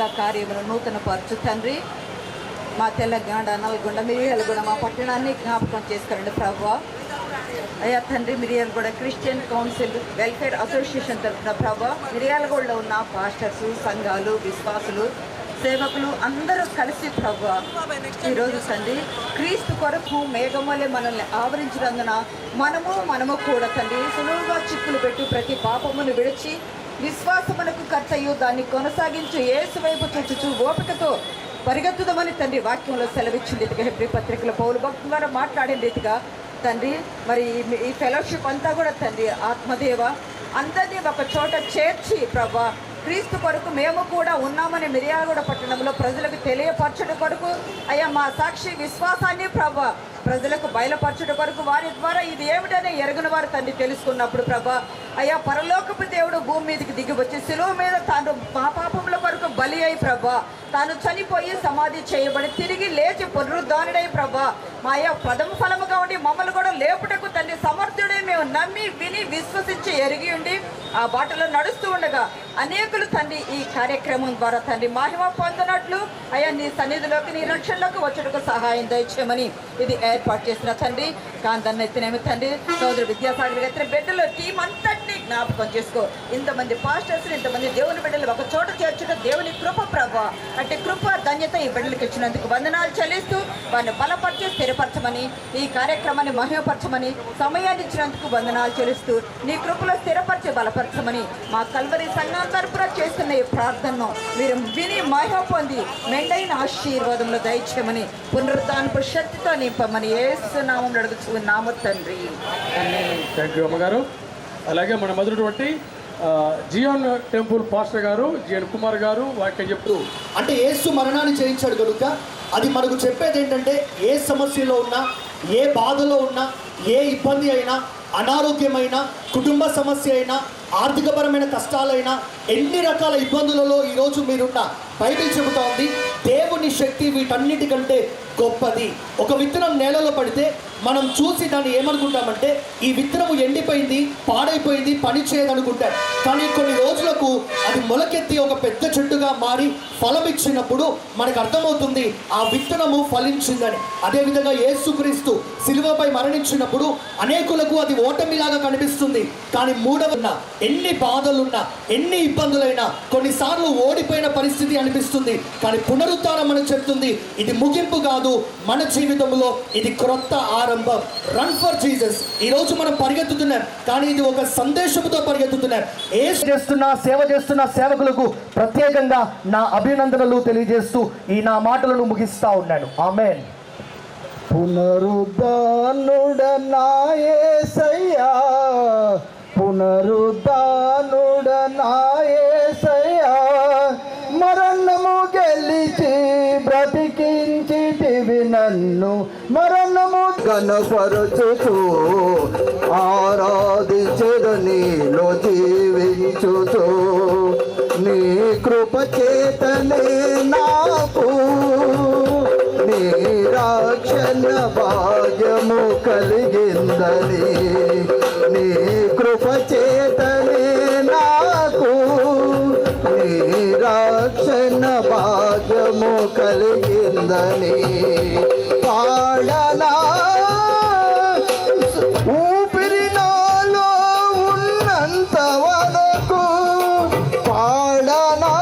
సదా కార్యమును నూతన పరచు తండ్రి. మా తెలంగాణ, నల్గొండ, మిర్యాలగూడ మా పట్టణాన్ని జ్ఞాపకం చేసుకోండి ప్రభువా. అయ్యా తండ్రి, Miryalaguda Christian council welfare association తరఫున ప్రభువా, మిర్యాలగూడలో ఉన్న పాస్టర్స్, సంఘాలు, విశ్వాసులు, సేవకులు అందరూ కలిసి ప్రభువా ఈరోజు తండ్రి క్రీస్తు కొరకు మేఘమలే మనల్ని ఆవరించినందున మనము కూడా తండ్రి సులువుగా చిక్కులు పెట్టి ప్రతి పాపమును విడిచి విశ్వాసమునకు కర్తయు దాన్ని కొనసాగించు యేసు వైపు చూచుచు ఓపికతో పరిగెత్తుదామని తండ్రి వాక్యంలో సెలవిచ్చిన రీతిగా హెబ్రీ పత్రికలో పౌలు భక్తుల ద్వారా మాట్లాడిన రీతిగా తండ్రి మరి ఈ ఫెలోషిప్ అంతా కూడా తండ్రి ఆత్మదేవ అందరినీ ఒక చోట చేర్చి ప్రభా క్రీస్తు కొరకు మేము కూడా ఉన్నామని మిర్యాలగూడ పట్టణంలో ప్రజలకు తెలియపరచడం కొరకు అయ్యా మా సాక్షి విశ్వాసాన్ని ప్రభా ప్రజలకు బయలుపరచడం కొరకు వారి ద్వారా ఇది ఏమిటనే ఎరగని వారు తండ్రి తెలుసుకున్నప్పుడు ప్రభా అయ్యా పరలోకపు దేవుడు భూమి మీదకి దిగి వచ్చి శిలువ మీద తాను మా పాపముల కొరకు బలి అయి ప్రభా తాను చనిపోయి సమాధి చేయబడి తిరిగి లేచి పునరుద్ధానుడై ప్రభా మా అయ్యా ప్రథమ ఫలముగా ఉండి మమ్మల్ని కూడా లేపుటకు తండ్రి సమర్థుడే మేము నమ్మి విని విశ్వసించి ఎరిగి ఉండి ఆ బాటలో నడుస్తూ ఉండగా అనేకులు తండ్రి ఈ కార్యక్రమం ద్వారా తండ్రి మహిమ పొందినట్లు అయ్యా నీ సన్నిధిలోకి నీ రక్షణలోకి వచ్చేటకు సహాయం దయచేయమని ఇది ఏర్పాటు చేసిన తండ్రి కాంతన్న ఎత్తినేమి తండ్రి సోదరు విద్యాసాగర్ ఎత్తిన బిడ్డలు టీం అంతటినీ జ్ఞాపకం చేసుకో. ఇంతమంది పాస్టర్స్, ఇంతమంది దేవుని బిడ్డలు ఒక చోట చేర్చుట దేవుని కృప ప్రభా. అంటే కృప ధన్యత ఈ బిడ్డలకు ఇచ్చినందుకు వందనాలు చెల్లిస్తూ వారిని బలపరిచి స్థిరపరచమని ఈ కార్యక్రమాన్ని మహిమపరచమని సమయాన్ని ఇచ్చినందుకు వందనాలు చెల్లిస్తూ నీ కృపలో స్థిరపరిచి బలపరచమని మా కల్వరి సంఘం తరపున చేస్తున్న ఈ ప్రార్థనను మీరు విని మహిమ పొంది మెండైన ఆశీర్వాదంలో దయచేయమని పునరుద్ధానపు శక్తితో నింపమని యేసు నామములో అడుగుచున్నాము తండ్రి. థ్యాంక్ యూ అమ్మగారు. అలాగే మన మొదటి జియోన్ టెంపుల్ పాస్టర్ గారు జిఎన్ కుమార్ గారు వాక్యం చెప్తూ అంటే యేసు మరణాన్ని చేయించాడు కనుక అది మనకు చెప్పేది ఏంటంటే ఏ సమస్యలో ఉన్నా, ఏ బాధలో ఉన్నా, ఏ ఇబ్బంది అయినా, అనారోగ్యమైన, కుటుంబ సమస్య అయినా, ఆర్థికపరమైన కష్టాలైనా, ఎన్ని రకాల ఇబ్బందులలో ఈరోజు మీరున్న బైబిల్ చెబుతా ఉంది దేవుని శక్తి వీటన్నిటికంటే గొప్పది. ఒక విత్తనం నేలలో పడితే మనం చూసి దాన్ని ఏమనుకుంటామంటే ఈ విత్తనము ఎండిపోయింది, పాడైపోయింది, పని చేయదనుకుంటాం. కానీ కొన్ని రోజులకు అది మొలకెత్తి ఒక పెద్ద చెట్టుగా మారి ఫలం ఇచ్చినప్పుడు మనకు అర్థమవుతుంది ఆ విత్తనము ఫలించిందని. అదేవిధంగా యేసుక్రీస్తు సిలువపై మరణించినప్పుడు అనేకులకు అది ఓటమిలాగా కనిపిస్తుంది. కానీ మూడవన ఎన్ని బాధలున్నా, ఎన్ని ఇబ్బందులైనా, కొన్నిసార్లు ఓడిపోయిన పరిస్థితి అనిపిస్తుంది. కానీ పునరుద్ధానం మనకు చెప్తుంది ఇది ముగింపు కాదు, మన జీవితంలో ఇది క్రొత్త ఆరంభం. Run for Jesus. ఈరోజు మనం పరిగెత్తుతున్నాం, కానీ ఇది ఒక సందేశంతో పరిగెత్తుతున్నాం. సేవ చేస్తున్న సేవకులకు ప్రత్యేకంగా నా అభినందనలు తెలియజేస్తూ ఈ నా మాటలను ముగిస్తా ఉన్నాను. ఆమేన్. పునరుద్ధానుడా యేసయ్యా, పునరుద్ధానుడా యేసయ్యా, మరణము గెలిచి బ్రతికించితివి నన్ను, మరణము కనపరచుచు ఆరాధించెదను నీలో జీవించుచు, నీ కృప చేతనే నాకు నీ రక్షణ భాగ్యము కలిగిందని, నీ కృప చేతనే నాకు నీ రక్షణ భాగ్యము కలిగిందని పాడనా. ఊపిరి నాలో ఉన్నంత వరకు పాడనా,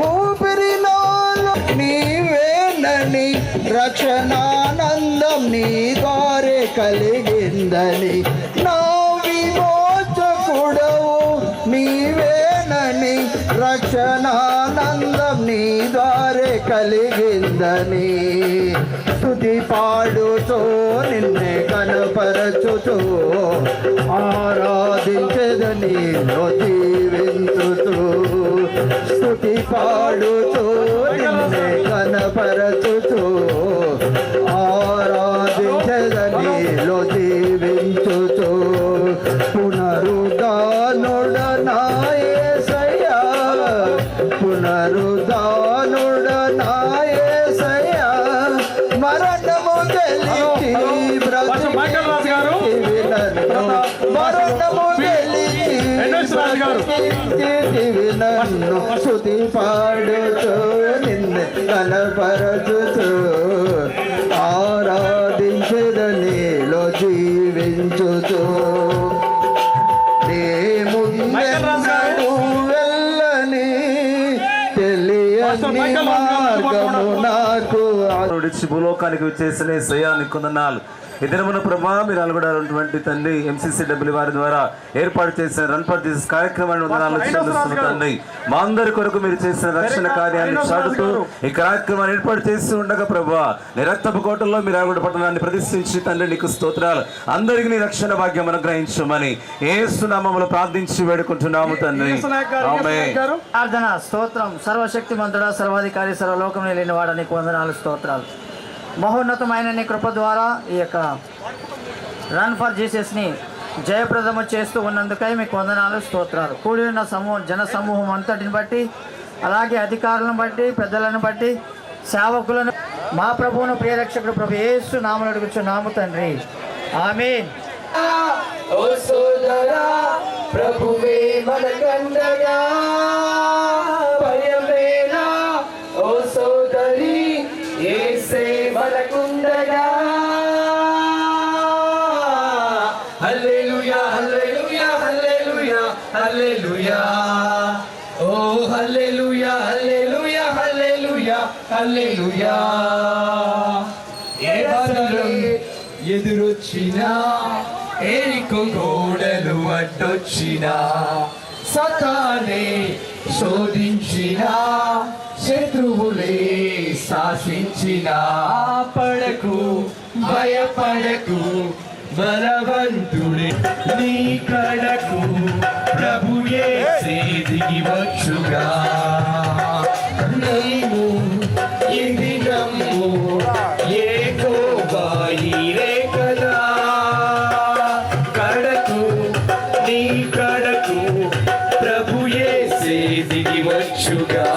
ఊపిరి నాలో నీవేనని రక్షణానందం నీ ద్వారే కలిగిందని, నా విమోచకుడవు నీవేనని రక్షణానందం నీ ద్వారే కలిగిందని, స్తుతి పాడుతూ నిన్నే కనపరచుతూ ఆరాధించెదను నీలో జీవించుతూ, స్తుతి పాడుతూ నిన్నే కనపరచుతూ ఆరాధించెదను నీలో జీవించుతూ, పునరుద్ధానుడా యేసయ్యా, పునరుద్ధానుడా యేసయ్యా, మరణము గెలిచి బ్రతికించితివి మరణము నన్ను స్తుతి పాడుతూ నిన్ను కనపరచుతూ ఆరాధించద నీలో జీవించుతూ నీ ముందెన్నడూ వెళ్ళని తెలియని మార్గము నాకు విడిచి భూలోకానికి వచ్చేసిన సయాన్ని కొందనాలు ఈ దినమున ప్రభా మీరు అలగడాలన్నటువంటి తండ్రి MCCW వారి ద్వారా ఏర్పాటు చేసిన రన్ ఫర్ జీసస్ కార్యక్రమాన్ని వందనాలు చెల్లిస్తున్న తండ్రి మా అందరి కొరకు మీరు చేసిన రక్షణ కార్యాన్ని చాటుతూ ఈ కార్యక్రమాన్ని ఏర్పాటు చేసి ఉండగా ప్రభా నీ రక్తపు కోటల్లో మీరు ఆవిడ పట్టణాన్ని ప్రతిష్ఠించి తండ్రి నీకు స్తోత్రాలు అందరికీ నీ రక్షణ భాగ్యం అనుగ్రహించమని యేసు నామములో ప్రార్థించి వేడుకుంటున్నాము తండ్రి ఆమేన్. ప్రార్థన స్తోత్రం. సర్వశక్తిమంతుడా, సర్వాధికారి, సర్వలోకం లేని వాడ నీకు వందనాలు స్తోత్రాలు. మహోన్నతమైన నీ కృప ద్వారా ఈ యొక్క రన్ ఫర్ జీసస్ని జయప్రదము చేస్తూ ఉన్నందుకై మీకు వందనాలు స్తోత్రాలు. కూడి ఉన్న జన సమూహం అంతటిని బట్టి, అలాగే అధికారులను బట్టి, పెద్దలను బట్టి, సేవకులను మా ప్రభువును ప్రియరక్షకుడు ప్రభు యేసు నామమున అడుగుచున్నాము తండ్రి, ఆమేన్. ఓ సోదరా ప్రభువే మనకండగా భయమేనా, ఓ సోదరి యేసే మనకుండగా. హల్లెలూయా హల్లెలూయా హల్లెలూయా హల్లెలూయా, ఓ హల్లెలూయా హల్లెలూయా హల్లెలూయా హల్లెలూయా. ఏ బాధలు ఎదురొచ్చినా, ఏరికో గోడలు అడ్డొచ్చినా, సతానే శోధించినా, శత్రువులే శాసించినా, పడకు భయపడకు బలవంతుడే నీ కడకు ప్రభు యేసే దిగి వచ్చుగా. నమ్ము ఇది నమ్ము యెహోవా ఈరే కదా, కడకు నీ కడకు ప్రభు యేసే దిగి వచ్చుగా.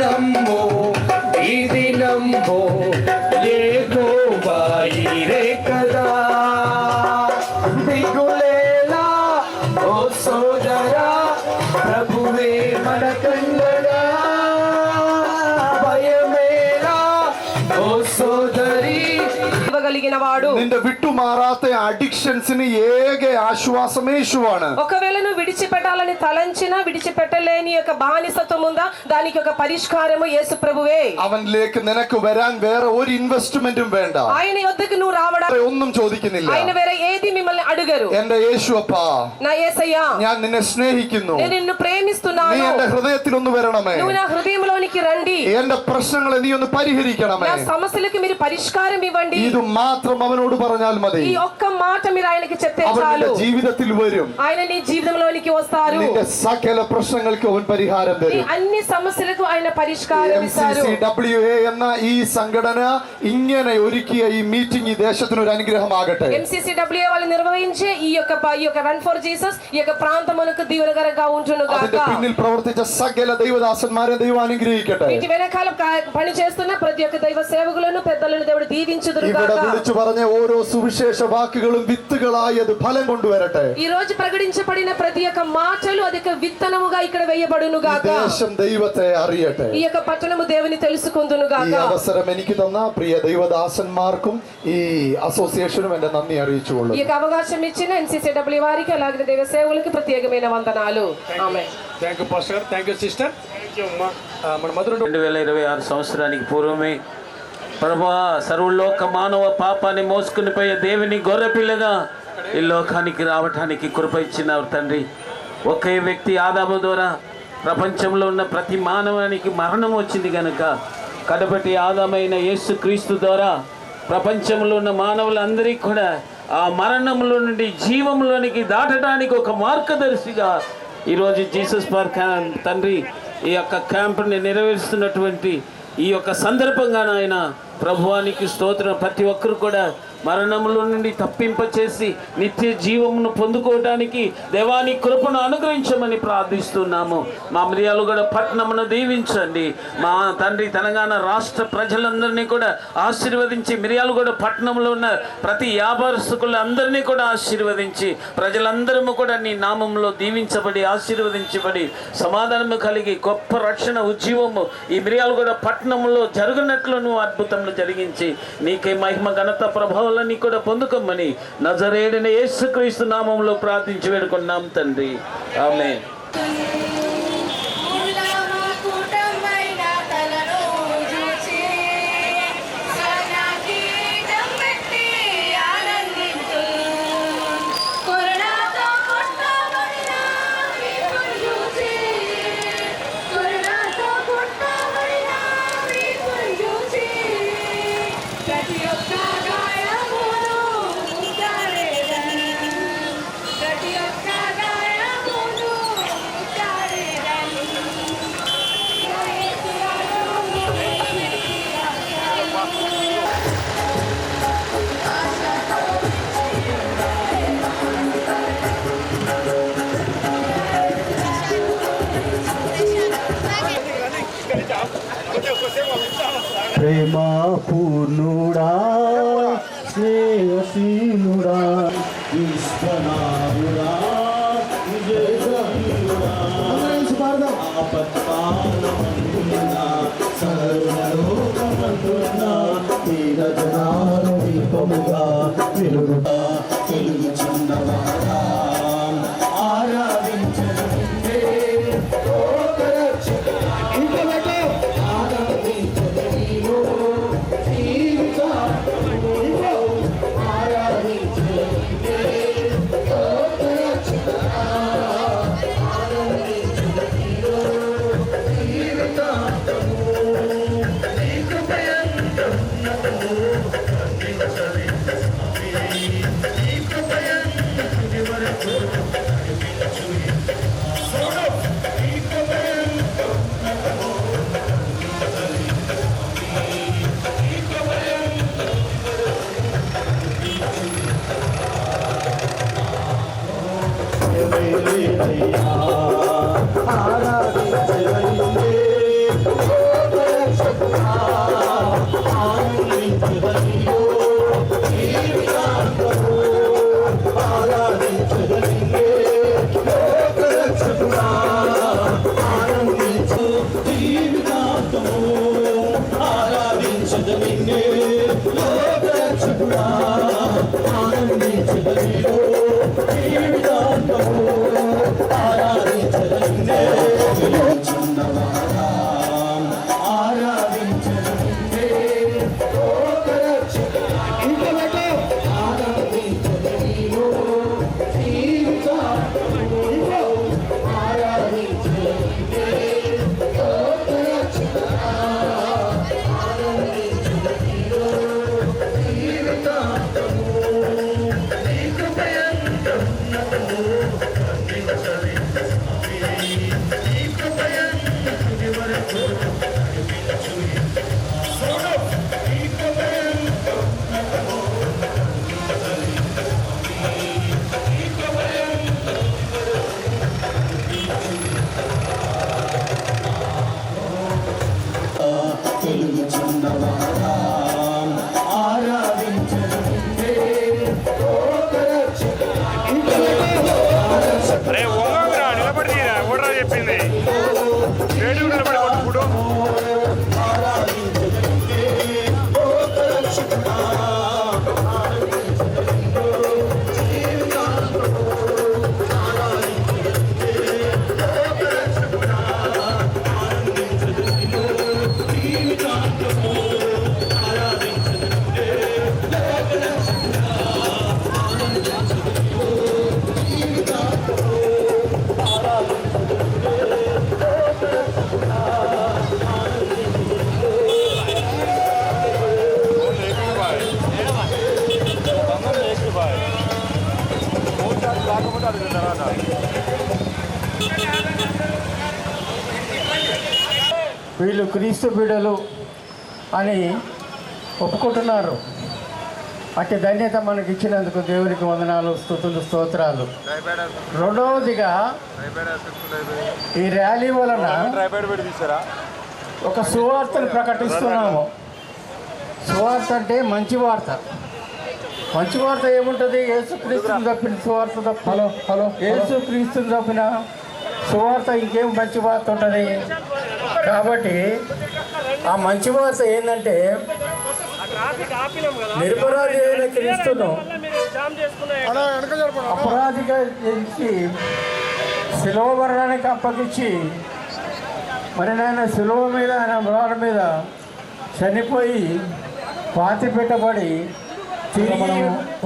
నమ్మో ఇది నమ్మో యెహోవా ఈరే కదా. దిగులేలా ఓ సోదరా ప్రభువే మనకండగా, భయమేలా ఓ సోదరి. ഇവകലിగిന വാടു നിന്റെ വിട്ടുമാറാത്ത അഡിക്ഷൻസിന് ഏക ആശ്വാസമേ യേശുവാണ്. ఒకవేళ నువ్వు విడిచిపెట్టాలని తలంచినా విడిచిపెట్టలేని యొక్క బానిసత్వం ఉందా, దానికి ఒక పరిష్కారము యేసు ప్రభువే. അവനിലേക്ക് നിനക്ക് വരാൻ വേറെ ഒരു ഇൻവെസ്റ്റ്മെന്റും വേണ്ട. ఆయన యొద్దకు నువ్వు రావడానికి ഒന്നും ചോദിക്കുന്നില്ല. ఆయన వేరే ఏది మిమ్మల్ని అడుగరు. എന്റെ യേശുവപ്പാ, నా యేసయ్యా, ഞാൻ నిన్నే స్నేహిക്കുന്നു, నేను నిన్ను ప్రేమిస్తున్నాను, നീ എന്റെ ഹൃദയത്തിൽ ഒന്ന് വരണമേ, నువ్వు నా హృదయంలోనికి రండి, എന്റെ പ്രശ്നങ്ങളെ നീ ഒന്ന് പരിഹരിക്കണമേ, నా సమస్యలకు మీరు పరిష్కారం ఇవ్వండి. ഇത് മാത്രം അവനോട് പറഞ്ഞാൽ മതി. ఈ ఒక్క మాట మీరు ఆయనకి చెప్తే చాలు, ജീവിതത്തിൽ വരും, ఆయన నీ జీవితంలోనికి వస్తారు, നിന്റെ സകല പ്രശ്നങ്ങൾക്ക് അവൻ പരിഹാരം തരും, నీ అన్ని సమస్యలకు ఆయన పరిష్కారం ఇస్తారు. MCCWA എന്ന ഈ സംഘടന ഇങ്ങനെ ഒരുക്കിയ ഈ മീറ്റിംഗ് ഈ ദേശത്തിന് ഒരു അനുഗ്രഹമാകട്ടെ. MCCWA వాళ్ళు నిర్వహించే ఈ యొక్క రన్ ఫర్ జీసస్ ఈ యొక్క ప్రాంతమునకు దీవెనకరంగా ఉండును గాక. അതിന്റെ പിന്നിൽ പ്രവർത്തിച്ച സകല ദൈവദാസന്മാരെ ദൈവം അനുഗ്രഹിക്കട്ടെ. వీటి వెనకాల పని చేస్తున్న ప్రతి ఒక్క దైవ సేవకులను పెద్దలను దేవుడు దీవించుదురు గాక. ഇവിടെ വിളിച്ചു പറഞ്ഞ ഓരോ സുവിശേഷ വാക്കുകളും വിത്തുകളായി അത് ഫലം കൊണ്ടുവരട്ടെ. ఈ రోజు ప్రకటించబడిన ప్రతి ఒక్క మాటలు అది ఒక విత్తనముగా ఇక్కడ వేయబడును గాక. ఈ దేశం దైవത്തെ അറിയട്ടെ. ఈ యొక్క పట్టణము దేవుని తెలుసుకొందును గాక. ఈ అవసరం എനിക്ക് തന്ന ప్రియ దైవదాసന്മാർക്കും ఈ అసోసియేషനും എൻ്റെ നന്ദി അറിയിച്ചുകൊള്ളുന്നു. ఈ యొక్క అవకాశం ఇచ్చిన MCCW వారికి అలాగే దైవ సేవకులకు ప్రత్యేకమైన వందనాలు. Amen. Thank you pastor, thank you sister, thank you అమ్మా. మన మధుర 2026 సంవత్సరానికి పూర్వమే ప్రభువా సర్వలోక మానవ పాపాన్ని మోసుకుని పోయే దేవుని గొర్రెపిల్లగా ఈ లోకానికి రావటానికి కృప ఇచ్చినావు తండ్రి. ఒకే వ్యక్తి ఆదాము ద్వారా ప్రపంచంలో ఉన్న ప్రతి మానవానికి మరణం వచ్చింది కనుక కడపటి ఆదామైన యేసు క్రీస్తు ద్వారా ప్రపంచంలో ఉన్న మానవులందరికీ కూడా ఆ మరణంలో నుండి జీవంలోనికి దాటడానికి ఒక మార్గదర్శిగా ఈరోజు జీసస్ పార్క్ తండ్రి ఈ యొక్క క్యాంపుని నెరవేరుస్తున్నటువంటి ఈ యొక్క సందర్భంగా నాయన ప్రభువానికి స్తోత్రం. ప్రతి ఒక్కరు కూడా మరణంలో నుండి తప్పింపచేసి నిత్య జీవమును పొందుకోవడానికి దేవాని కృపను అనుగ్రహించమని ప్రార్థిస్తున్నాము. మా మిర్యాలగూడ పట్టణమును దీవించండి. మా తండ్రి తెలంగాణ రాష్ట్ర ప్రజలందరినీ కూడా ఆశీర్వదించి, మిర్యాలగూడ పట్టణంలో ఉన్న ప్రతి వ్యాపారస్తులందరినీ కూడా ఆశీర్వదించి, ప్రజలందరము కూడా నీ నామంలో దీవించబడి ఆశీర్వదించబడి సమాధానము కలిగి గొప్ప రక్షణ ఉజ్జీవము ఈ మిర్యాలగూడ పట్టణంలో జరుగునట్లు నువ్వు అద్భుతములు జరిగించి నీకే మహిమ ఘనత ప్రభావాలన్నీ కూడా పొందుకోమని నజరేయుడైన యేసుక్రీస్తు నామంలో ప్రార్థించి వేడుకున్నాం తండ్రి. ఆమేన్. ప్రేమ పూర్ణుడా, స్నేహశీలుడా, విశ్వనాథుడా, విజయశీలుడా, ఆపత్కాలమందున సర్వలోకమందున తీర జనాలు దీపముగా వెలుగుచున్నవాడా, ఆరాధించే వీళ్ళు క్రీస్తు బిడ్డలు అని ఒప్పుకుంటున్నారు. అట్టి ధన్యత మనకి ఇచ్చినందుకు దేవునికి వందనాలు, స్తుతులు, స్తోత్రాలు. రెండవదిగా ఈ ర్యాలీ వలన ఒక సువార్తను ప్రకటిస్తున్నాము. సువార్త అంటే మంచి వార్త. మంచి వార్త ఏముంటుంది? యేసుక్రీస్తుని తప్పిన సువార్త తప్ప యేసుక్రీస్తుని తప్పిన సువార్త ఇంకేం మంచి వార్త ఉంటుంది? కాబట్టి ఆ మంచి వార్త ఏంటంటే నిరపరాధి అయిన క్రీస్తును అపరాధిగా చేసి శిలువ మరణానికి అప్పగించి మరి నాయన శిలువ మీద ఆయన మ్రాల మీద చనిపోయి పాతి పెట్టబడి తిరిగి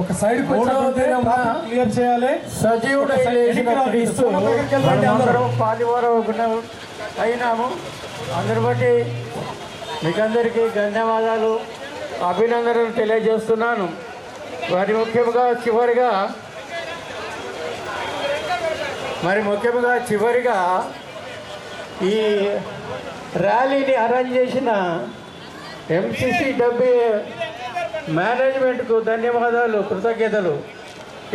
ఒక సైడ్ క్లియర్ చేయాలి. సజీవుడై లేచిన క్రీస్తు మనమందరం పాలివారం అయినాము. అందరి బట్టి మీకందరికీ ధన్యవాదాలు, అభినందనలు తెలియజేస్తున్నాను. మరి ముఖ్యంగా చివరిగా ఈ ర్యాలీని అరేంజ్ చేసిన ఎంసీసీ మేనేజ్మెంట్కు ధన్యవాదాలు, కృతజ్ఞతలు.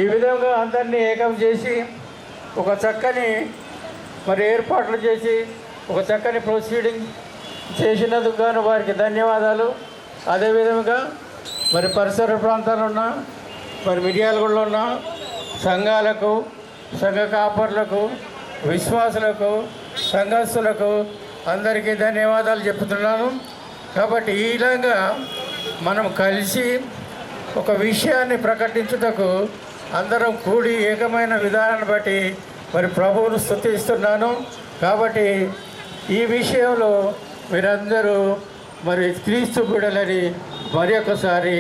ఈ విధంగా అందరినీ ఏకం చేసి ఒక చక్కని మరి ఏర్పాట్లు చేసి ఒక చక్కని ప్రొసీడింగ్ చేసినందుకు గాను వారికి ధన్యవాదాలు. అదేవిధంగా మరి పరిసర ప్రాంతాల్లో ఉన్న మరి మిర్యాలగూడలో ఉన్న సంఘాలకు, సంఘ కాపర్లకు, విశ్వాసులకు, సంఘస్థులకు అందరికీ ధన్యవాదాలు చెప్తున్నాను. కాబట్టి ఈ విధంగా మనం కలిసి ఒక విషయాన్ని ప్రకటించుటకు అందరం కూడి ఏకమైన విధానాన్ని బట్టి మరి ప్రభువును స్తుతిస్తున్నాను. కాబట్టి ఈ విషయంలో మీరందరూ మరి క్రీస్తు బిడ్డలని మరి ఒకసారి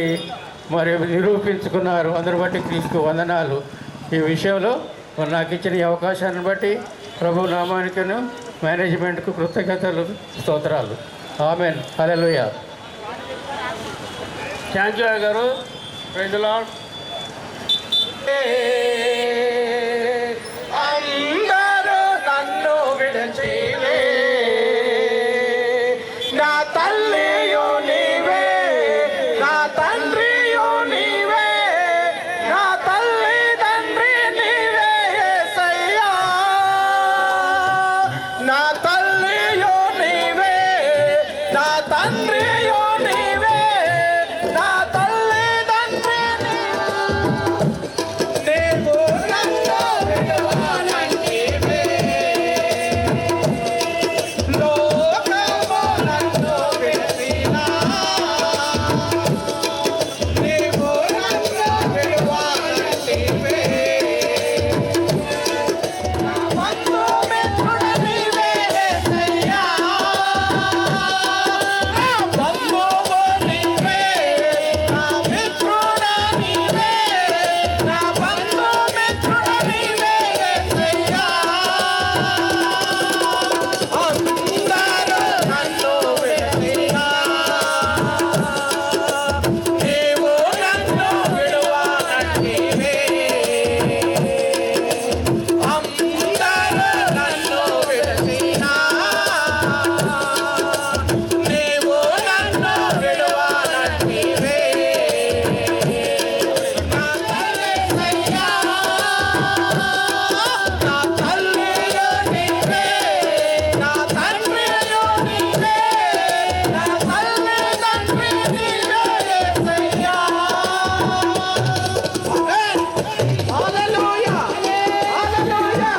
మరి నిరూపించుకున్నారు. అందరి బట్టి క్రీస్తు వందనాలు. ఈ విషయంలో మరి నాకు ఇచ్చిన ఈ అవకాశాన్ని బట్టి ప్రభు నామానికను మేనేజ్మెంట్కు కృతజ్ఞతలు, స్తోత్రాలు. ఆమెన్. హల్లెలూయా. థ్యాంక్ యూ గారు. Praise the Lord. అందరూ నన్ను విడచిలే, నా తల్లియో నీవే, నా తండ్రియో నీవే, నా తల్లి తండ్రి నీవే యేసయ్యా, నా తల్లియో నీవే, నా తండ్రియో నీవే, నా తల్లి తండ్రి నీవు నన్ను విడువనంటివే, లోకము నన్ను విడిచినా, నీవు నన్ను విడువనంటివే, నా బంధు మిత్రుడ నీవే యేసయ్యా, నా బంధువు నీవే, నా మిత్రుడ నీవే, నా బంధు మిత్రుడ నీవే యేసయ్యా, అందరూ నన్ను విడిచినా, నీవు నన్ను విడువనంటివే, అందరూ నన్ను విడిచినా, నీవు నన్ను విడువనంటివే, నా తల్లియయ్యా, నా తల్లియో నీవే, నా తండ్రియో నీవే, నా తల్లి తండ్రి నీవే యేసయ్యా. హల్లెలూయా, హల్లెలూయా.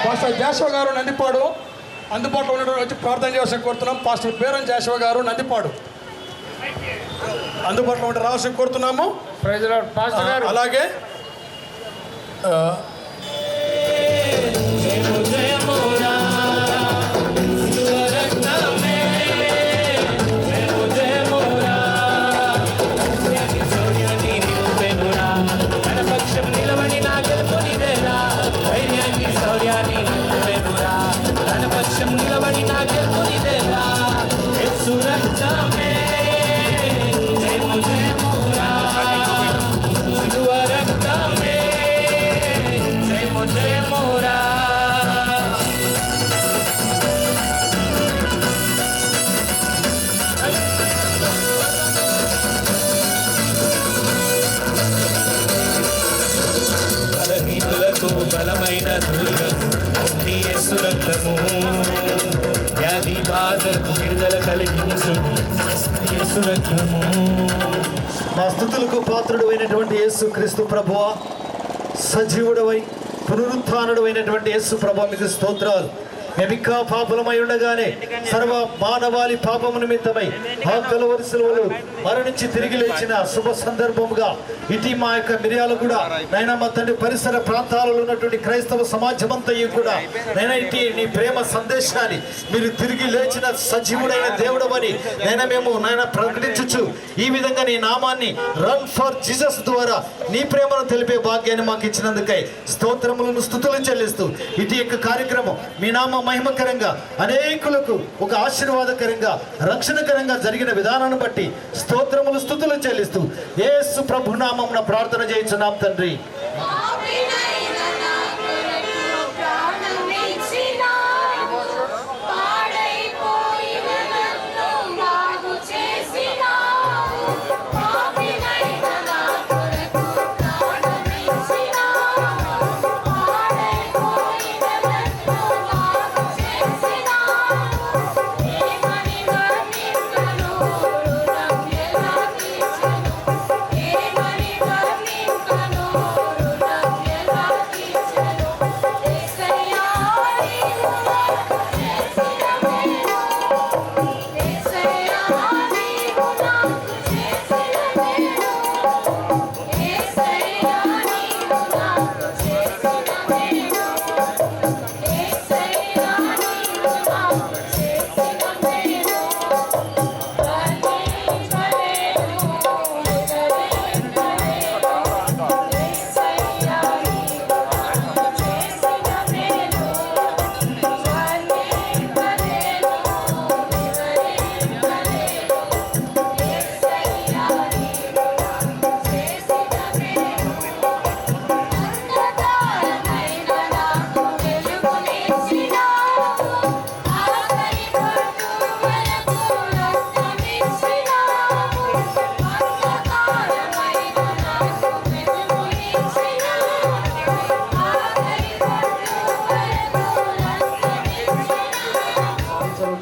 పాస్టర్ జాషువా గారు నందిపాడు అందుబాటులో ఉన్నటువంటి వచ్చి ప్రార్థన చేయాల్సి కోరుతున్నాం. పాస్టర్ పేరం జాషువా గారు నందిపాడు అందుబాటులో ఉంటే రావాల్సి కోరుతున్నాము. Praise the lord. పాస్టర్ గారు అలాగే గాథలకు విడుదల కలిగించు యేసు రక్తము. మా స్తుతులకు పాత్రుడు అయినటువంటి యేసు క్రీస్తు ప్రభువా, సజీవుడవై పునరుత్థానుడు అయినటువంటి యేసు ప్రభువా, మీకు స్తోత్రాలు. మేమింకా పాపలమై ఉండగానే సర్వ మానవాళి పాపము నిమిత్తమై ఆ కలువరి శిలువలో మరణించి తిరిగి లేచిన శుభ సందర్భముగా ఇటీ మా యొక్క మిర్యాలు కూడా నైనా మా తండ్రి పరిసర ప్రాంతాలలో ఉన్నటువంటి క్రైస్తవ సమాజం అంతా కూడా నైనా ఇటీ నీ ప్రేమ సందేశాన్ని మీరు తిరిగి లేచిన సజీవుడైన దేవుడమని నైనా మేము నైనా ప్రకటించచ్చు. ఈ విధంగా నీ నామాన్ని రన్ ఫర్ జీసస్ ద్వారా నీ ప్రేమను తెలిపే భాగ్యాన్ని మాకు ఇచ్చినందుకై స్తోత్రములను స్తుతులు చెల్లిస్తూ ఇటు యొక్క కార్యక్రమం మీ నామ మహిమకరంగా అనేకులకు ఒక ఆశీర్వాదకరంగా రక్షణకరంగా జరిగిన విధానాన్ని బట్టి స్తోత్రములు స్తుతులు చెల్లిస్తూ యేసు ప్రభు నామమున ప్రార్థన చేయించున్నాం తండ్రి.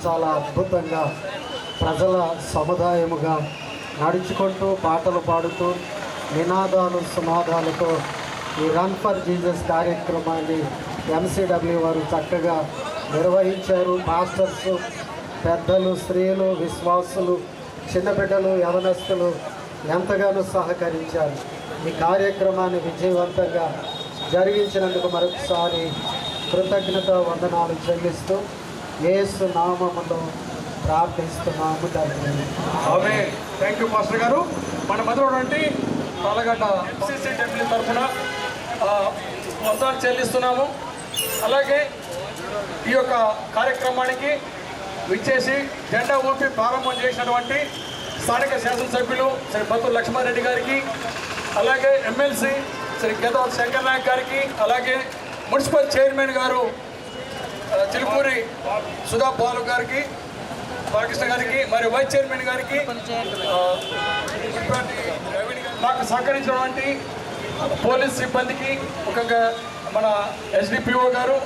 చాలా అద్భుతంగా ప్రజల సముదాయముగా నడుచుకుంటూ పాటలు పాడుతూ నినాదాలు సునాదాలతో ఈ రన్ ఫర్ జీసస్ కార్యక్రమాన్ని ఎంసీడబ్ల్యూ వారు చక్కగా నిర్వహించారు. మాస్టర్స్, పెద్దలు, స్త్రీలు, విశ్వాసులు, చిన్నబిడ్డలు, యవనస్తులు ఎంతగానో సహకరించారు. ఈ కార్యక్రమాన్ని విజయవంతంగా జరిగించినందుకు మరొకసారి కృతజ్ఞత వందనాలు చెల్లిస్తూ యేసు నామములో ప్రార్థిస్తున్నాము తండ్రి. ఆమేన్. థ్యాంక్ యూ పాస్టర్ గారు. మన మధురటువంటి పాలగడ్డ ఎంసీసీ తరఫున వందనాలు చెల్లిస్తున్నాము. అలాగే ఈ యొక్క కార్యక్రమానికి విచ్చేసి జెండా ఊపి ప్రారంభం చేసినటువంటి స్థానిక శాసనసభ్యులు శ్రీ బత్తు లక్ష్మారెడ్డి గారికి, అలాగే ఎమ్మెల్సీ శ్రీ గెదవ శంకర్ నాయక్ గారికి, అలాగే మున్సిపల్ చైర్మన్ గారు చిలుకూరి సుధా బాలు గారికి, బాలకృష్ణ గారికి, మరియు వైస్ చైర్మన్ గారికి, నాకు సహకరించినటువంటి పోలీస్ సిబ్బందికి, ముఖ్యంగా మన ఎస్డిపిఓ గారు,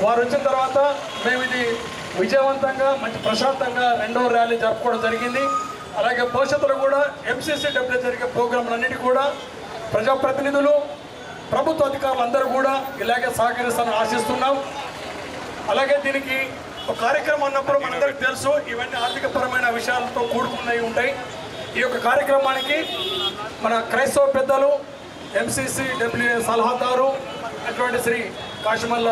వారు వచ్చిన తర్వాత మేము ఇది విజయవంతంగా మంచి ప్రశాంతంగా రెండవ ర్యాలీ జరుపుకోవడం జరిగింది. అలాగే భవిష్యత్తులో కూడా ఎంసీసీడబ్ల్యూ జరిగే ప్రోగ్రాంలన్నిటి కూడా ప్రజాప్రతినిధులు, ప్రభుత్వ అధికారులు అందరూ కూడా ఇలాగే సహకరిస్తారని ఆశిస్తున్నాం. అలాగే దీనికి ఒక కార్యక్రమం అన్నప్పుడు మనందరికీ తెలుసు, ఇవన్నీ ఆర్థికపరమైన విషయాలతో కూడుకున్నవి ఉంటాయి. ఈ యొక్క కార్యక్రమానికి మన క్రైస్తవ పెద్దలు, ఎంసీసీడబ్ల్యూ సలహాదారు అటువంటి శ్రీ కాశమల్ల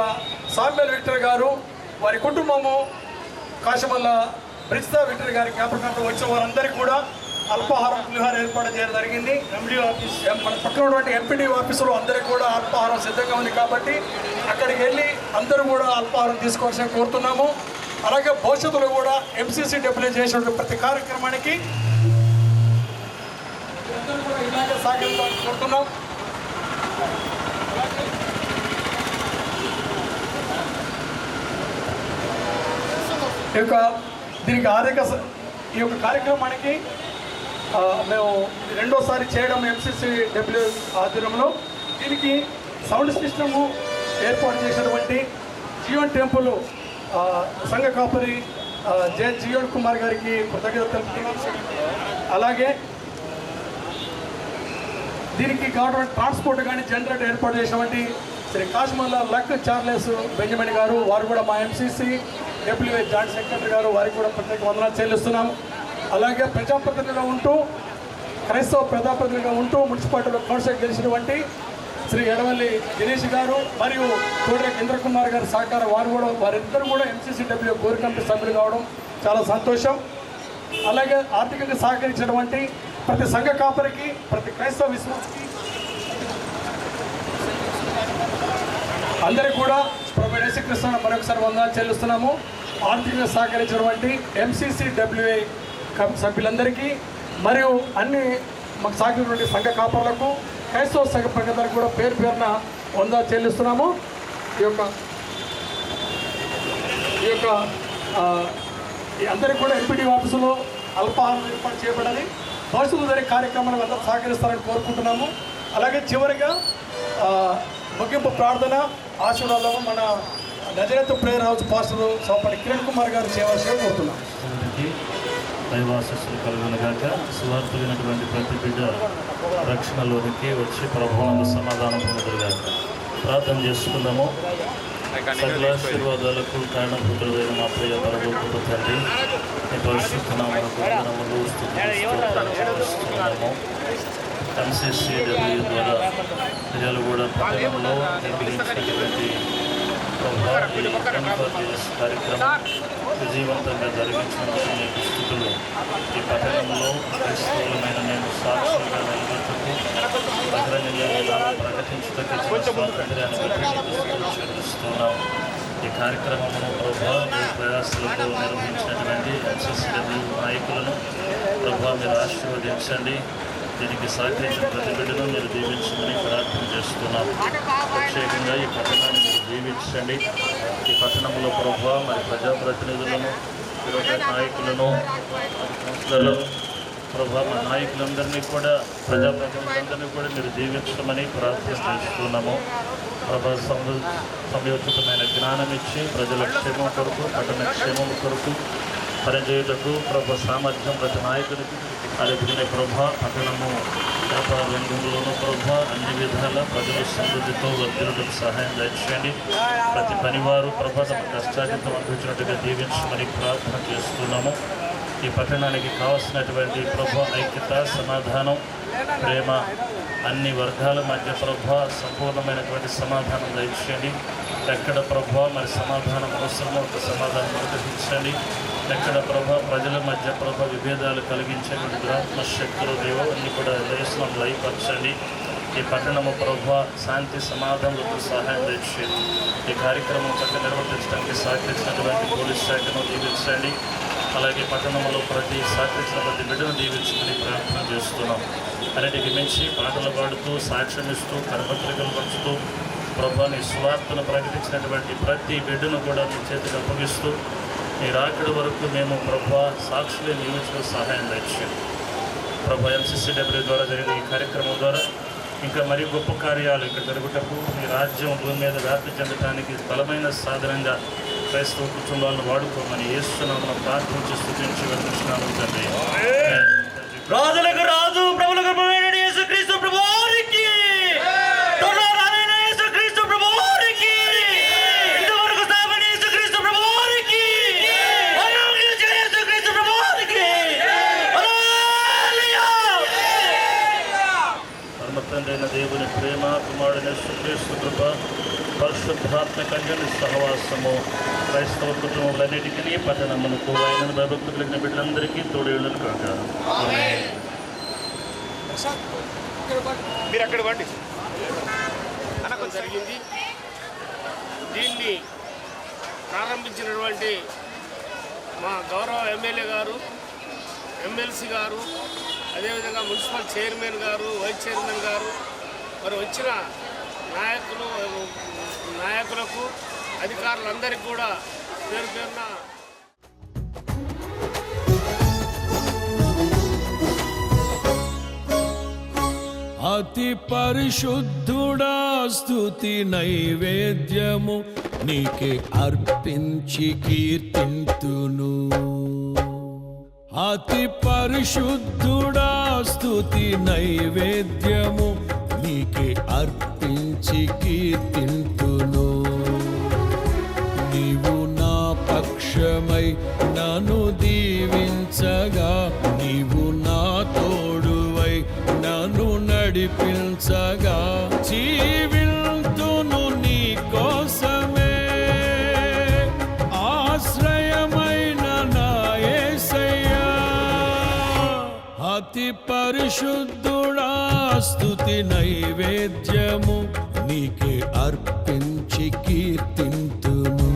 సామ్యుల్ విక్టర్ గారు, వారి కుటుంబము, కాశమల్ల బ్రిజ్దా విక్టర్ గారి జ్ఞాపకార్థం వచ్చిన వారందరికీ కూడా అల్పాహారం పులిహారం ఏర్పాటు చేయడం జరిగింది. ఎండిఓ ఆఫీస్, మన పక్కన ఉన్నటువంటి ఎంపీడీ ఆఫీసులో అందరికీ కూడా అల్పాహారం సిద్ధంగా ఉంది కాబట్టి అక్కడికి వెళ్ళి అందరూ కూడా అల్పాహారం తీసుకోవాల్సిన కోరుతున్నాము. అలాగే భవిష్యత్తులో కూడా ఎంసీసీడబ్ల్యూ చేసినటువంటి ప్రతి కార్యక్రమానికి అందరూ కూడా ఇలాగే సహకరించాలని కోరుతున్నాం. దీనికి ఈ యొక్క కార్యక్రమానికి మేము రెండోసారి చేయడం ఎంసీసీడబ్ల్యూ ఆధ్వర్యంలో. దీనికి సౌండ్ సిస్టము ఏర్పాటు చేసినటువంటి జీవన్ టెంపుల్ సంఘ కాపరి జె జియోడ్ కుమార్ గారికి కృతజ్ఞత తెలుపుతున్నాం. అలాగే దీనికి కావాల్సిన ట్రాన్స్పోర్ట్ కానీ జనరేటర్ ఏర్పాటు చేసినటువంటి శ్రీ కాశ్మల్ల లక్ చార్లెస్ బెంజమిన్ గారు, వారు కూడా మా ఎంసీసీ డబ్ల్యూఏ జాయింట్ సెక్రటరీ గారు, వారికి కూడా ప్రత్యేక వందనాలు చెల్లిస్తున్నాము. అలాగే ప్రజాప్రతినిధిగా ఉంటూ, క్రైస్తవ ప్రజాప్రతినిధిగా ఉంటూ మున్సిపాలిటీలో కౌన్సిల్ గెలిచినటువంటి శ్రీ ఎడవల్లి దినేష్ గారు మరియు కోడిరెడ్డి ఇంద్రకుమార్ గారి సహకారం, వారిద్దరు కూడా ఎంసీసీ డబ్ల్యూ కోర్ కమిటీ సభ్యులు కావడం చాలా సంతోషం. అలాగే ఆర్థికంగా సహకరించినటువంటి ప్రతి సంఘ కాపరికి, ప్రతి క్రైస్తవ విశ్వాసకి అందరికీ కూడా ప్రభు యేసుక్రీస్తు మరొకసారి వందనాలు చెల్లిస్తున్నాము. ఆర్థికంగా సహకరించినటువంటి ఎంసీసీ డబ్ల్యూఏ సభ్యులందరికీ మరియు అన్ని మాకు సహకరించినటువంటి సంఘ కాపరులకు, క్రైస్తవ సంఘ ప్రజలకు కూడా పేరు పేరున వందనాలు చెల్లిస్తున్నాము. ఈ యొక్క అందరికీ కూడా ఎంపీడీ ఆఫీసులో అల్పాహారం ఏర్పాటు చేయబడాలి. భవిష్యత్తు జరిగే కార్యక్రమాలకు అందరూ సహకరిస్తారని కోరుకుంటున్నాము. అలాగే చివరిగా ముగింపు ప్రార్థన ఆశీర్వాదం మన Nazareth prayer house pastor Sopati Kiran Kumar గారు చేయవలసిగా కోరుతున్నాం. దైవాశస్సులు కలుగునుగాక. సువార్త వినటువంటి ప్రతి బిడ్డ రక్షణలోనికి వచ్చి ప్రభువునందు సమాధానం పొందుగాక. ప్రార్థన చేసుకుందాము. సకల ఆశీర్వాదాలకు కారణభూతులైన మా ప్రియ పరలోకపు తండ్రి, ఈ పరిశుద్ధ నామమునకు వందనములు స్తుతిస్తున్నాము. ఎంసీసీ డబ్ల్యూ ద్వారా మిర్యాలగూడ పట్టణంలో నిర్వహించినటువంటి కార్యక్రమం విజయవంతంగా జరిగించినందుకు మీకు స్థుతులు. ఈ పట్టణంలో క్రైస్తవులమైన మేము సాక్షులుగా నిలబెట్టుకు బహిరంగంగా ప్రకటించదగ్గ స్వాతంత్ర్యాన్ని చెల్లిస్తున్నాం. ఈ కార్యక్రమమును ప్రభా మీ ప్రయాసాలతో నిర్వహించినటువంటి ఎంసీసీ నాయకులను ప్రభా మీరు ఆశీర్వదించండి. దీనికి సహకరించిన ప్రతి బిడ్డను మీరు దీవించమని ప్రార్థన చేస్తున్నాం. ప్రత్యేకంగా ఈ పట్టణాన్ని మీరు దీవించండి. ఈ పట్టణంలో ప్రభావ మరి ప్రజాప్రతినిధులను, నాయకులను, కౌన్సిలర్లను ప్రభావ నాయకులందరినీ కూడా, ప్రజాప్రతినిధులందరినీ కూడా మీరు దీవించమని ప్రార్థన చేస్తున్నాము. ప్రభా సమయోచితమైన జ్ఞానం ఇచ్చి ప్రజల క్షేమం కొరకు, పట్టణ క్షేమం కొరకు పనిచేయుటకు ప్రభా సామర్థ్యం ప్రతి నాయకుడికి అదేవిధంగా ప్రభా పట్టణము వ్యాపార రంగంలోనూ ప్రభా అన్ని విధాల ప్రజల సమృద్ధితో వర్ధిల్లుటకు సహాయం దయచేయండి. ప్రతి పనివారు ప్రభా తమ కష్టార్జితం అందించినట్టుగా దీవించమని ప్రార్థన చేస్తున్నాము. ఈ పట్టణానికి కావలసినటువంటి ప్రభా ఐక్యత, సమాధానం, ప్రేమ అన్ని వర్గాల మధ్య ప్రభా సంపూర్ణమైనటువంటి సమాధానం దయచేయండి. ఎక్కడ ప్రభా మరి సమాధానం అవసరమో ఒక సమాధానం అనుగ్రహించండి. ఎక్కడ ప్రభా ప్రజల మధ్య ప్రభా విభేదాలు కలిగించేటువంటి దురాత్మ శక్తులు దేవో అన్ని కూడా దయస్నం లయపరచండి. ఈ పట్టణము ప్రభా శాంతి సమాధానాలకు సహాయం తెచ్చేది. ఈ కార్యక్రమం చక్కగా నిర్వర్తించడానికి సహకరించినటువంటి పోలీస్ శాఖను దీవించండి. అలాగే పట్టణంలో ప్రతి సహకరించిన ప్రతి బిడ్డను దీవించమని ప్రార్థన చేస్తున్నాం. అన్నిటికి మించి పాటలు పాడుతూ, సాక్ష్యం ఇస్తూ, కరపత్రికలు పంచుతూ ప్రభా నీ స్వార్థను ప్రకటించినటువంటి ప్రతి బిడ్డను కూడా మీ చేతికి అప్పగిస్తూ ఈ రాకడి వరకు మేము ప్రభా సాక్షులే నియమించిన సహాయం తెచ్చాము. ప్రభా ఎంసీసీ డబ్ల్యూ ద్వారా జరిగిన ఈ కార్యక్రమం ద్వారా ఇంకా మరి గొప్ప కార్యాలు ఇక్కడ జరుగుటకు మీ రాజ్యం భూమి మీద వ్యాప్తి చెందడానికి బలమైన సాధనంగా క్రైస్తవ కుటుంబాలను వాడుకోమని యేసునామమున ప్రార్థించి స్తుతించి వెళ్తున్నాము తండ్రి. రాజులకు రాజు, ప్రభులకు ప్రభువైన యేసుక్రీస్తు ప్రభువారికి తండ్రైన దేవుని ప్రేమ, కుమారుడైన యేసుక్రీస్తు కృప, పరిశుద్ధాత్మ కన్యని సహవాసము క్రైస్తవ కుటుంబములన్నిటికీ పట్టణమునకు ఆయనను భయభక్తులు కలిగిన బిడ్డలందరికీ తోడేళ్ళను కాక. మీరు అక్కడ వండి అనకం జరిగింది. దీన్ని ప్రారంభించినటువంటి మా గౌరవ ఎమ్మెల్యే గారు, ఎమ్మెల్సీ గారు, అదేవిధంగా మున్సిపల్ చైర్మన్ గారు, వైస్ చైర్మన్ గారు, మరి వచ్చిన నాయకులకు, అధికారులందరికీ కూడా పేరు పేరున అతి పరిశుద్ధుడా స్తుతి నైవేద్యము నీకే అర్పించి కీర్తింతును. అతి పరిశుద్ధుడా స్తుతి నైవేద్యము నీకే అర్పించి కీర్తింతును. నీవు నా పక్షమై నన్ను దీవించగా, నీవు నా తోడువై నన్ను నడిపించగా, జీవింతును నీ కోసమే ఆశ్రయమైన నా యేసయ్యా. అతి పరిశుద్ధుడా స్తుతి నైవేద్యము నీకే అర్పించి కీర్తింతును.